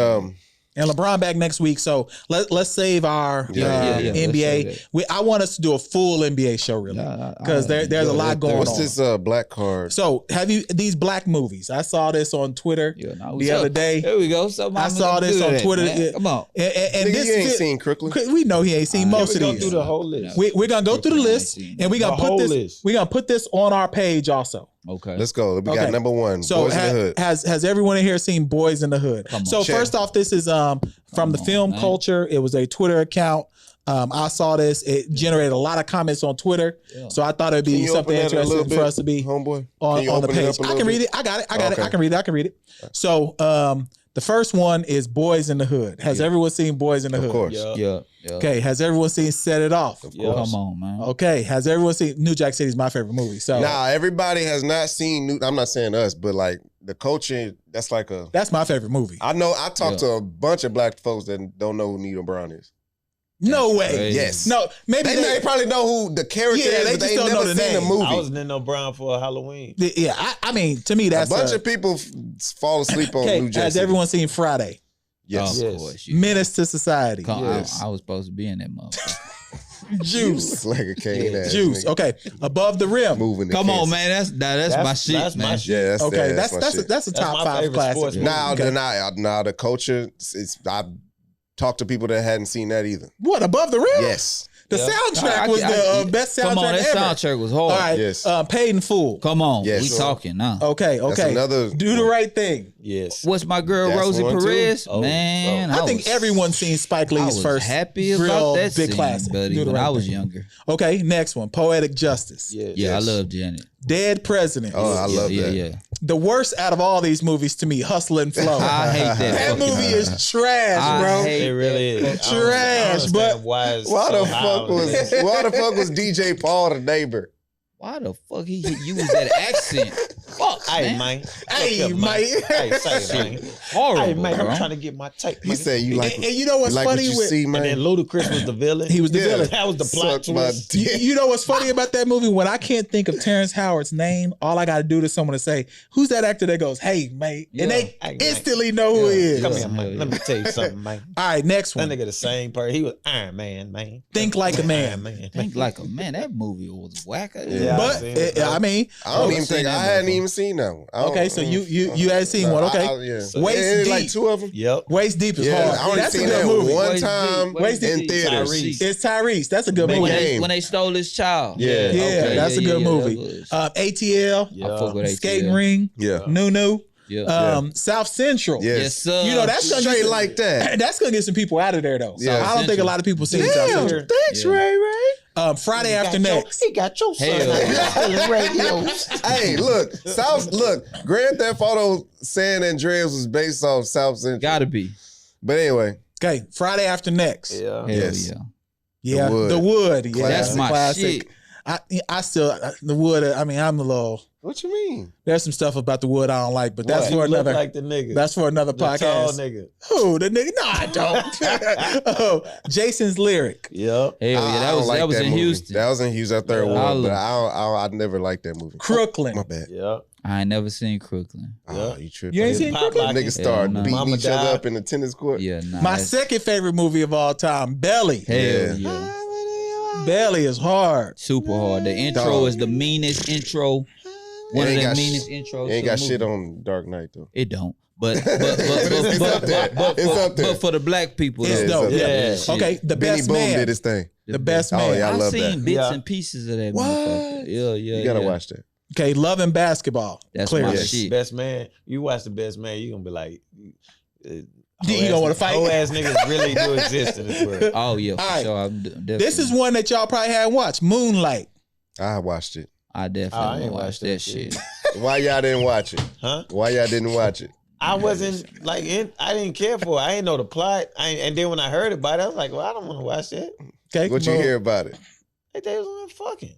And LeBron back next week, so let's save our NBA. I want us to do a full NBA show, really, because there's a lot going on. What's this black card? So have you these black movies? I saw this on Twitter the other day. There we go. I saw this on Twitter. Man. Come on, and Nigga, this you ain't seen Crooklyn. We know he ain't seen most of We're these. gonna do the whole list. We're gonna go through the list, and we're gonna put this. We're gonna put this on our page also. Okay, let's go. We got number one. So Boys in the Hood. Has everyone in here seen Boys in the Hood? So first off, this is from the film culture. It was a Twitter account. I saw this. It generated a lot of comments on Twitter. So I thought it'd be something interesting for us to be homeboy on the page. I can read it. I got it. I can read it. So the first one is Boys in the Hood. Has everyone seen Boys in the Hood? Of course. Yeah. Okay. Has everyone seen Set It Off? Of course. Come on, man. Okay. Has everyone seen New Jack City? Is my favorite movie. So everybody has not seen I'm not saying us, but like the culture, that's my favorite movie. I know. I talked to a bunch of black folks that don't know who Nino Brown is. No way. Crazy. Yes. No. Maybe they probably know who the character is, they but just they don't never know the seen the name. movie. I was Nino Brown for Halloween. Yeah. I mean, to me, that's a bunch of people fall asleep on New Jack Has City. everyone seen Friday? Yes. Of course. Menace to Society. I was supposed to be in that motherfucker. Juice. Like a cane ass Juice. nigga. Okay. Above the Rim. Moving the Come on, kids. man. That's my shit. That's my man. shit. Yeah, that's Okay. that's my shit. That's a top my 5 favorite classic. sports movie. Now the culture. I've talked to people that hadn't seen that either. What, Above the Rim? Yes. The soundtrack was the best soundtrack Come on, that ever. soundtrack was hard. All right. Yes. Paid in Full. Come on, Yes. we talking now. Okay. That's another Do the Right Thing. Yes. What's my girl That's Rosie one, too. Perez? Oh, Man, I think was- everyone's seen Spike I Lee's was first happy real about that big scene, classic. buddy, Do the when Right I was Thing. younger. Okay. Next one. Poetic Justice. Yeah, I love Janet. Dead Presidents. Oh, I love that. Yeah. The worst out of all these movies to me, Hustle and Flow. I hate that. That fucking movie is trash, I bro. hate It really is. Trash, but why Why the fuck was DJ Paul the neighbor? Why the fuck he used that accent? Fuck, Hey, man. man. Hey, Look up, man. Hey, say it, man. Horrible, Hey, man, bro. I'm trying to get my tape. He man. said you like. and you know what's you like funny what you with see, And then man. Ludacris was the villain. he was the villain. That was the plot Suck my twist. dick. You know what's funny about that movie? When I can't think of Terrence Howard's name, all I got to do to someone to say, "Who's that actor that goes, hey, mate?" And they Hey, man. instantly know who he is. Come here, man. Let me tell you something, man. All right, next That one. nigga the same person. He was Iron Man, man. Think Like a Man. Iron Man. Think like a man. That movie was whack. Yeah. But seen it, I mean, I don't I've even seen think that I hadn't motherfucker. even seen that one. I don't- okay, so you hadn't seen one. Okay, yeah. Waist Ain't it like Deep. 2 of them. Yep. Waist Deep is Yeah, hard. I only That's a seen good that movie. one Waist time Deep. Waist in Deep. theaters. Tyrese. It's Tyrese. That's a good Big movie. game. When they stole his child. Yeah. Yeah, Okay, that's a good movie. that was- ATL, Yeah. I fuck with ATL. Skating Ring, Yeah. Nunu, Yeah. South Central. Yes. Yes, sir. You know, that's gonna Straight get, like that. That's gonna get some people out of there though. So Yeah. I don't think a lot of people seen South Damn. Central. Thanks, Yeah. Ray Ray. Friday After Next. He got your son Hell out yeah. here stealing radios. Hey, look, Grand Theft Auto San Andreas was based off South Central. Gotta be. But anyway, Okay, Friday After Next. Yeah. Hell Yes. yeah. Yeah, The Wood. The Wood. Yeah, That's a my classic. shit. I still The Wood. I mean, I'm a little. what you mean? There's some stuff about The Wood I don't like, but that's He for look another. like the nigga. That's for another the tall podcast. nigga. Who the nigga? No, I don't. Oh, Jason's Lyric. Yep. Hell yeah. I That don't was like that was in movie. Houston. That was in Houston. I thought it Yeah. was, but I never liked that movie. Crooklyn. My bad. Yep. I ain't never seen Crooklyn. Oh, you tripping? You ain't seen Pop Crooklyn? like Niggas start Hell no. beating Mama each other died. up in the tennis court. Yeah, nah. My that's- second favorite movie of all time, Belly. Hell Yeah. yeah. Belly is hard. Super hard. The intro Dog. is the meanest intro. One of ain't the got meanest sh- intros. Ain't to got a shit movie. on Dark Knight though. It don't. But It's up there. It's up there. But for the black people, It's though, dope. up there. Yeah. shit. Okay, the Benny best Boom man. did his thing. The best Oh, man. yeah, I I love seen that. bits Yeah. and pieces of that What? motherfucker. Yeah. You gotta yeah. watch that. Okay, Love and Basketball. That's clearly. my shit. Best Man. You watch The Best Man, you gonna be like, You don't want to fight? Whole ass niggas really do exist in this world. Oh yeah, for All right. sure. I'm definitely, This is one that y'all probably hadn't watched. Moonlight. I watched it. I I definitely ain't watched watched that that shit. Why y'all didn't watch it? Huh? Why y'all didn't watch it? I wasn't like I didn't care for it. I didn't know the plot. And then when I heard about it, I was like, well, I don't want to watch that. Okay, What you hear about it? Like, they was on fucking.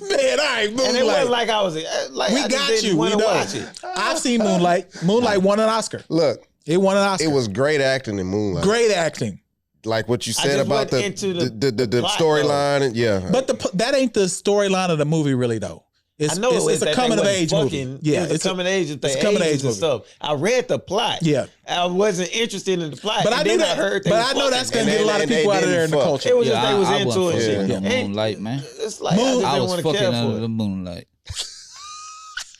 Man, all right, And it Moonlight. wasn't like I was like We I just got didn't you. We want to know. watch it. I've seen Moonlight. Moonlight won an Oscar. Look, It won an Oscar. it was great acting in Moonlight. great acting. Like what you I said just about the wasn't into the plot, storyline. And yeah. But that ain't the storyline of the movie, really, though. It's, I know it's a that coming they of wasn't age movie. fucking, Yeah, it's a coming of age. it's a coming of age and movie. stuff. I read the plot. Yeah. I wasn't interested in the plot. But and I knew then that. I heard they But was I know that's fucking. gonna get a lot of And they people out of there in the didn't fuck. culture. It was just they was I into wasn't it. fucking Shit. with the Moonlight, man. It's like I Moon- just I didn't was want to fucking care under for the it. moonlight.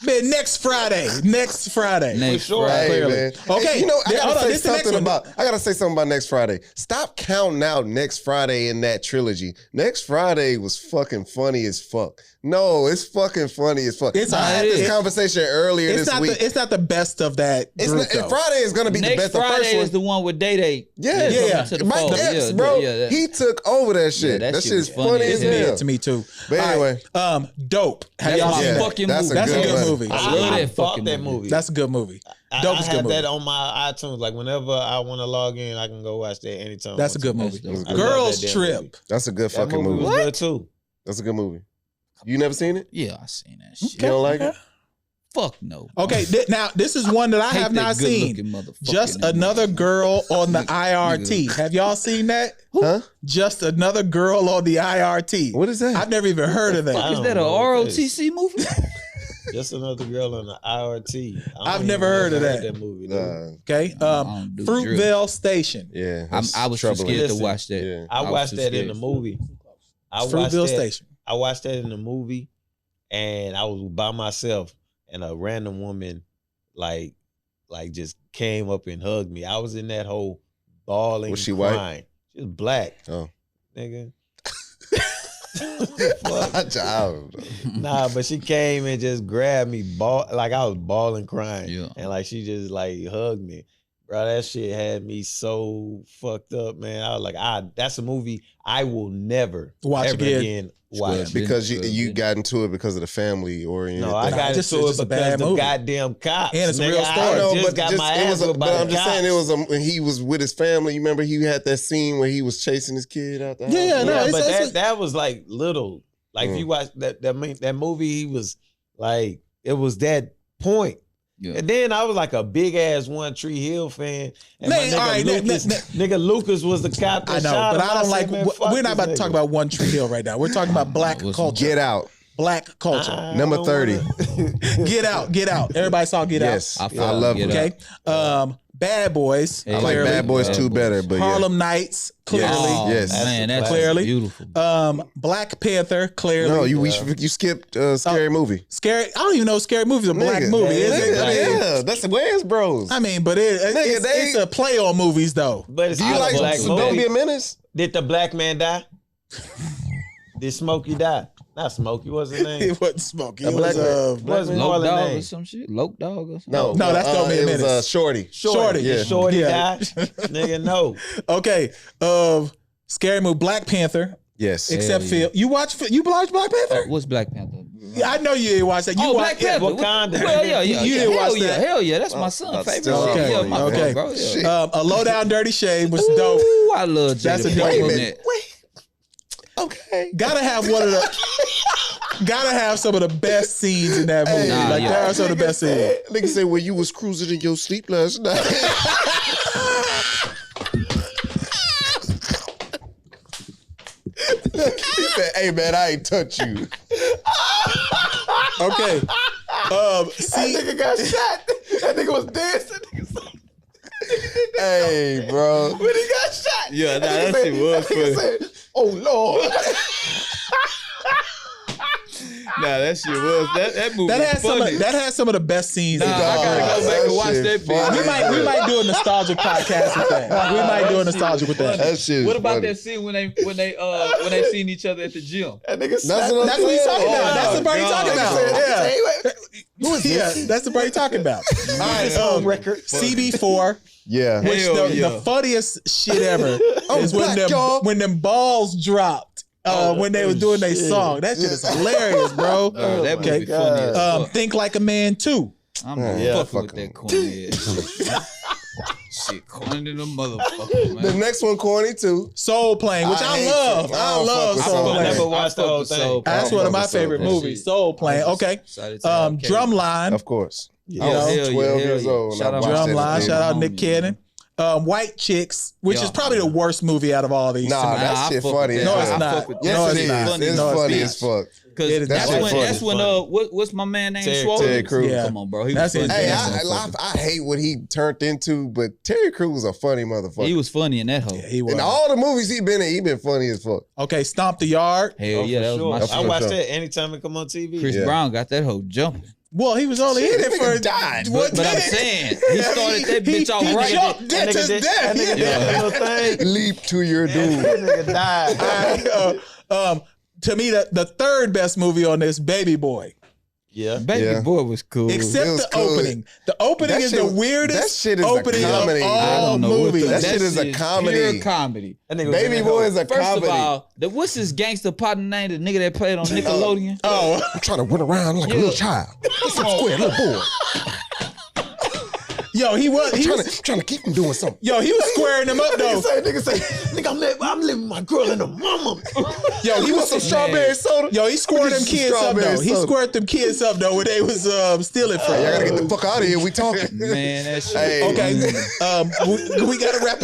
Man, next Friday. Next Friday. Next sure. Friday. Hey, Clearly. man. Okay, Hey, you know, I hold on, gotta say this the next something one. about. I gotta say something about next Friday. Stop counting out next Friday in that trilogy. Next Friday was fucking funny as fuck. No, it's fucking funny as fuck. It's I had it this is. conversation earlier It's this week. it's not the best of that It's group, not, though. Friday is gonna be the Next best. The Friday first one. is the one with Day Day. Yeah, Yeah. To the Mike fold. Epps, Yeah, bro, yeah, that- he took over that shit. that that shit shit's was funny funny as as It hell. did to me too. But All anyway. right, Dope. Have That's y'all my seen Yeah, that? fucking that's movie. That's a good one. movie. I love that fuck fucking that movie. movie. That's a good movie. I Dope is a good have movie. that on my iTunes. Like whenever I want to log in, I can go watch that anytime. That's a good movie. That's dope. I love Girls that damn Trip. movie. That's a good That fucking movie movie. was good too. That's a good movie. You never seen it? Yeah, I seen that shit. You don't like it? Fuck no. Okay, now this is one that I Hate have that not seen. good-looking motherfucker Just in that Another movie. Girl on the IRT. Have y'all seen that? Huh? Just Another Girl on the IRT. What is that? I've never even heard of I that. Is don't that a know what that is. ROTC movie? Just Another Girl on the IRT. I've never heard of that. movie. dude. Okay, don't do Fruitvale Station. Yeah. I was too troubling. scared to Listen, watch that. Yeah. I was watched too that in scared. the movie. I watched Fruitvale that. Station. I watched that in the movie, and I was by myself, and a random woman, like just came up and hugged me. I was in that whole bawling, Was she white? crying. She was black, Oh. nigga. I don't know. Nah, but she came and just grabbed me, like I was bawling, crying, Yeah. and like she just like hugged me. Bro, that shit had me so fucked up, man. I was like, that's a movie I will never Watch ever again. watch. Because you got into it because of the family oriented. No, I Nah, got just- into it's it just a because bad the movie. goddamn cops. And it's a nigga, real I story. know, just but got my it ass was. whipped by But the I'm just cops. saying, it was. When he was with his family. You remember he had that scene where he was chasing his kid out the house. Yeah, no, Yeah, it's- but it's- that was like little. Like if you watch that movie, he was like, it was that point. Yeah. And then I was like a big ass One Tree Hill fan. And Man, my nigga, all right, Lucas, nigga Lucas was the cop that I know, shot but him. I don't said, like. man, fuck We're not this about to talk nigga. about One Tree Hill right now. We're talking about black What's- culture. Get out. Black culture. I Number don't 30. wanna- Get out. Get out. Everybody saw Get Yes, I I, fuck love Get it. Out. Okay. Bad Boys. Hey, I like clearly. Bad Boys Bad 2 Boys. better, but Harlem Nights. Clearly. Oh, Yes. man, That's that's clearly. beautiful. Black Panther. Clearly. No, you skipped Scary Movie. Scary. I don't even know Scary Movie's a black Nigga, movie. Is it? nigga, I mean, yeah, that's the Wayans Bros. I mean, but Nigga, it's a play on movies though. But it's Do you not like a black Don't Be movie. a Menace? Did the black man die? Did Smokey die? Not Smokey. What's his name? It wasn't Smokey. A It black was man. What's his Loke Marlon Dog name? or some shit. Loke Dog or something. No, that's Don't Be a it was Menace. Shorty. Shorty. Yeah. Did Shorty Yeah. die? Nigga, no. Okay. Scary movie. Black Panther. Yes. Except yeah. Phil. You watched Black Panther? What's Black Panther? Yeah, I know you didn't watch that. You Oh, watched Black Panther. Wakanda. Well, yeah. You yeah. didn't Hell watch yeah, that? hell yeah. That's my son's favorite still shit. okay. Yeah, my Okay. fault, bro. Yeah. A Low Down Dirty Shame was dope. Ooh, I love Jada That's a dope Pinkett one. in that. Okay. Gotta have one of the. Gotta have some of the best scenes in that movie. Nah, like yeah. there are some of the best scenes. Nigga said, well, you was cruising in your sleep last night. He said, hey, man, I ain't touch you. Okay. See, Nigga got shot. That nigga was dancing. Hey, bro. When he got shot. Yeah, that shit was Nigga funny. said, oh, Lord. Nah, that shit was that movie. that was has funny. that has some of the best scenes. Nah, in I Dog. gotta go back and watch shit that funny. bitch. We might do a nostalgic podcast with that. We might do a nostalgic with that. That shit is What about funny. that scene when they seen each other at the gym? That nigga That's slapped what I'm That's what he's talking saying. about. That's the part he's God. talking about. Nigga said, Yeah. hey, wait. Who is Yeah, this? that's the part you're talking about. All right, record. CB4. Yeah. Which the funniest shit ever is when them balls dropped. When they were doing their song. That shit is hilarious, bro. That movie funny as fuck. Think Like a Man 2. I'm not fucking with that corny ass. Shit, corny than a motherfucker, man. The next one, corny too. Soul Plane, which I love. I love Soul I Plane. never watched the whole thing. That's one of my Soul favorite Plane. movies. Soul Plane. Okay. Drumline. Of course. Yeah, I was hell 12 yeah, years hell yeah. old. Shout out Drumline. Shout out Nick Homie, Cannon. White Chicks, which Yeah. is probably the worst movie out of all these. Nah, to me. that I shit fuck funny. with No, that. it's I not. fuck with Yes, that. it it's is. not. It's No, it's funny not. as fuck. Cause It is that's not. when That's what's my man named Ted- Swole? Ted Cruz. Yeah. Come on, bro. He That's was funny. it. Hey, in that I hate what he turned into, but Terry Crews a funny motherfucker. He was funny in that hoe. Yeah, he was. in all the movies he been in, he been funny as fuck. Okay, Stomp the Yard. Hell yeah, that was my That's shit. I for watched sure. that anytime it come on TV. Chris Yeah. Brown got that hoe jumping. Well, he was only in it This for nigga died. what But I'm minute? saying, he started that bitch off he right. jumped That to nigga his did death. that nigga did that little thing. Leap to your doom. That nigga died. To me, the third best movie on this, Baby Boy. Yeah. Baby Yeah. boy was cool. Except It was the cool. opening. The opening That is shit the was- weirdest that shit is a opening comedy. of I all don't know what movies. That shit is a Pure comedy. comedy. That nigga was in Baby that Boy hoe. is a First comedy. of all, what's his gangster partner name? The nigga that played on Nickelodeon. Oh, I'm trying to run around like a little child. Some square little boy. yo, he was Trying to keep him doing something. yo, he was squaring them up though. Nigga, I'm living with my girl and her mama. Yo, he was some strawberry soda. Yo, he squared them Some kids up strawberry though. He soda. squared them kids up though when they was stealing from. Y'all gotta get the fuck out of here. We talking. Man, that shit. Hey. Okay, we gotta wrap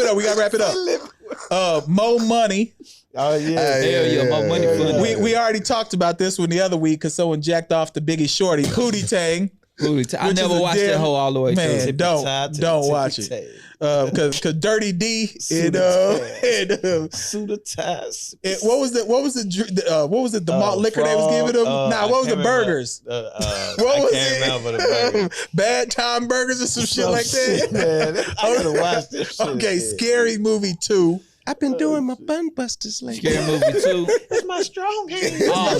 it up. Mo Money. Oh yeah. Hell yeah, my money funny. We already talked about this one the other week because someone jacked off the Biggie Shorty Pootie Tang. I Which never is a watched damn- that hoe all the way Man, through. don't watch it. Cause Dirty D and Suda ties. what was the malt liquor they was giving them? What was the burgers? What was can't it? remember the burger. Bad Time Burgers or some shit like that. Man, I gotta watch this shit. Okay, man. Scary Movie 2. I've been doing my bun busters lately. Scary movie too. That's my strong hand. Oh, that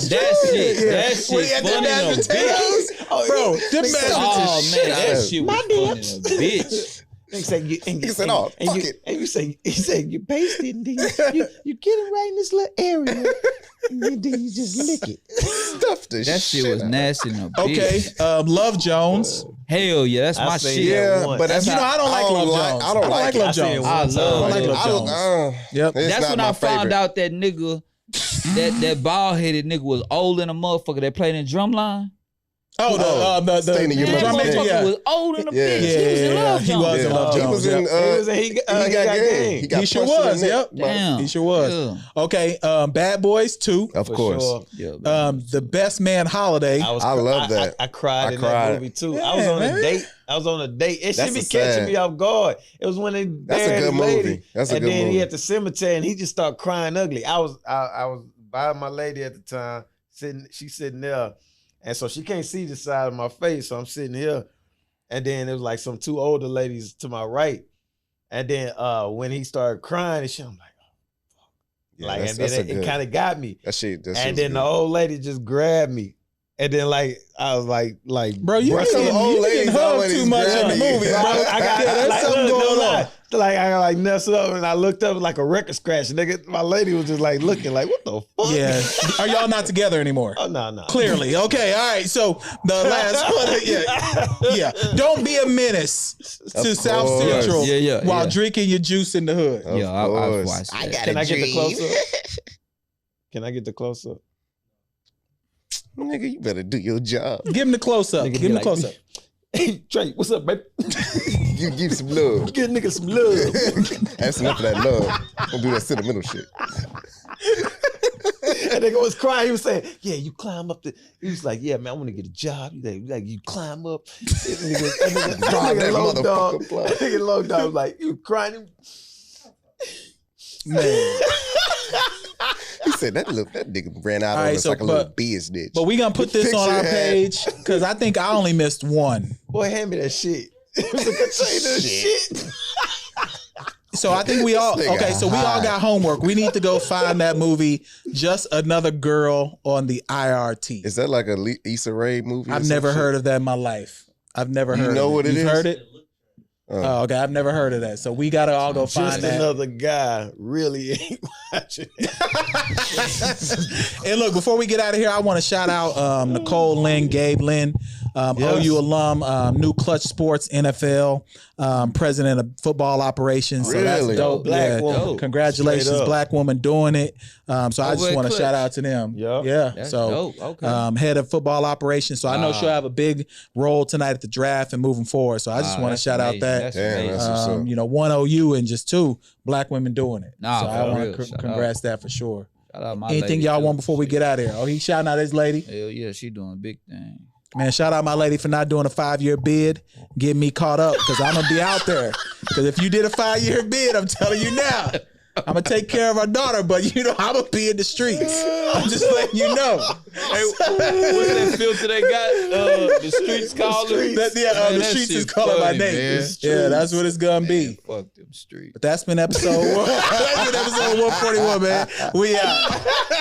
shit. That When he shit had the funny mashed as a bitch. potatoes, bro. Them mashed Oh potatoes. man, that shit was funny as a bitch. He said, He said, "Oh, fuck it." And you say, he said, you paste it, and then you get it right in this little area, and then you just lick it. Stuff the That shit was out. nasty in a bitch. Okay, Love Jones. Hell yeah, that's I my seen shit. Yeah, once. but that's You know, I don't like Love Jones. I don't like Love it. I seen it Jones. I once. love I like Love Love Jones. Jones. Yep. It's That's not when my I found favorite. out that nigga, that bald headed nigga was old in a motherfucker that played in Drumline. Oh, the Staying in your Man, that drum mother's major, motherfucker yeah. was old in a Yeah. bitch. He was in Love he Jones. was in Love He Jones. was in. yep. He got game. He sure punched in the was. neck. Yep. Damn. He sure was. Yeah. Okay, Bad Boys 2. Of For course. sure. Yeah, The Best Man Holiday. I love that. I cried I in cried. that movie too. Yeah, I was on man. a date. It should That's be a catching sad- me off guard. It was when they That's a buried good his lady, movie. That's a and good then movie. he at the cemetery and he just started crying ugly. I was by my lady at the time, she's sitting there, and so she can't see the side of my face, so I'm sitting here, and then there was like some two older ladies to my right, and then when he started crying and shit, I'm like, oh, fuck. Yeah, Like, that's- and then that's a it good- kind of got me. That shit. That And shit's then good. the old lady just grabbed me. And then I was like, Bro, you brushing getting, old you ladies getting hugged always too much in the grabbing you. movie, bro. I got there's like, something look, going no on. lie. Like I like messed up and I looked up like a record scratch. Nigga, my lady was just like looking like, what the fuck? Yeah. Are y'all not together anymore? Oh no. Clearly. Okay. All right. So the last one. Yeah. Don't be a menace to South course. Central Yeah, while yeah. drinking your juice in the hood. Of Yeah, I've course. watched that. Can I get the close up? Can I get the close up? Nigga, you better do your job. Give him the close up. Nigga Give be him the like- close up. Hey Trey, what's up, baby? You give some love. Give a nigga some love. That's enough of that love. Don't do that sentimental shit. And nigga was crying. He was saying, "Yeah, you climb up the." He was like, "Yeah, man, I want to get a job." You like you climb up. That nigga low dog. motherfucker fly. That nigga low dog was like, "You crying?" Man. He said that nigga ran out All on right, us so, like a little business. But we gonna put this on our Picture page because I think I only missed one. Boy, hand me that shit. It was a container of shit. So I think we all okay. So we all got homework. We need to go find that movie, Just Another Girl on the IRT. Is that like a Issa Rae movie? I've never heard of that in my life. I've never heard. You know what it is? You've heard it? Oh, okay. I've never heard of that. So we gotta all go find Just that. Another Guy really ain't watching it. And look, before we get out of here, I want to shout out Nicole Lynn, Gabe Lynn, OU alum, New Clutch Sports, NFL, president of football operations. So that's Really? dope. Black woman. Dope. Congratulations, Straight up. black woman doing it. So I just Over at want to Clutch. shout out to them. Yup. Yeah. That's So dope. Okay. head of football operations. So I know she'll have a big role tonight at the draft and moving forward. So I just want to That's shout out amazing. that. That's Damn, amazing. that's what's up. You know, 1 OU and just 2 black women doing it. Nah, so I for want real. to Shout congrats that for sure. Shout out my Anything lady, y'all too. want before we get out of here? Oh, he shouting out his lady. Hell yeah, she doing big thing. Man, shout out my lady for not doing a 5-year bid. Getting me caught up because I'm going to be out there. Because if you did a 5-year bid, I'm telling you now, I'm going to take care of our daughter, but you know, I'm going to be in the streets. I'm just letting you know. Hey, what's that filter they got? The streets calling. The streets is calling my name. Yeah, that's what it's going to be. Fuck them streets. But that's been episode 141, man. We out.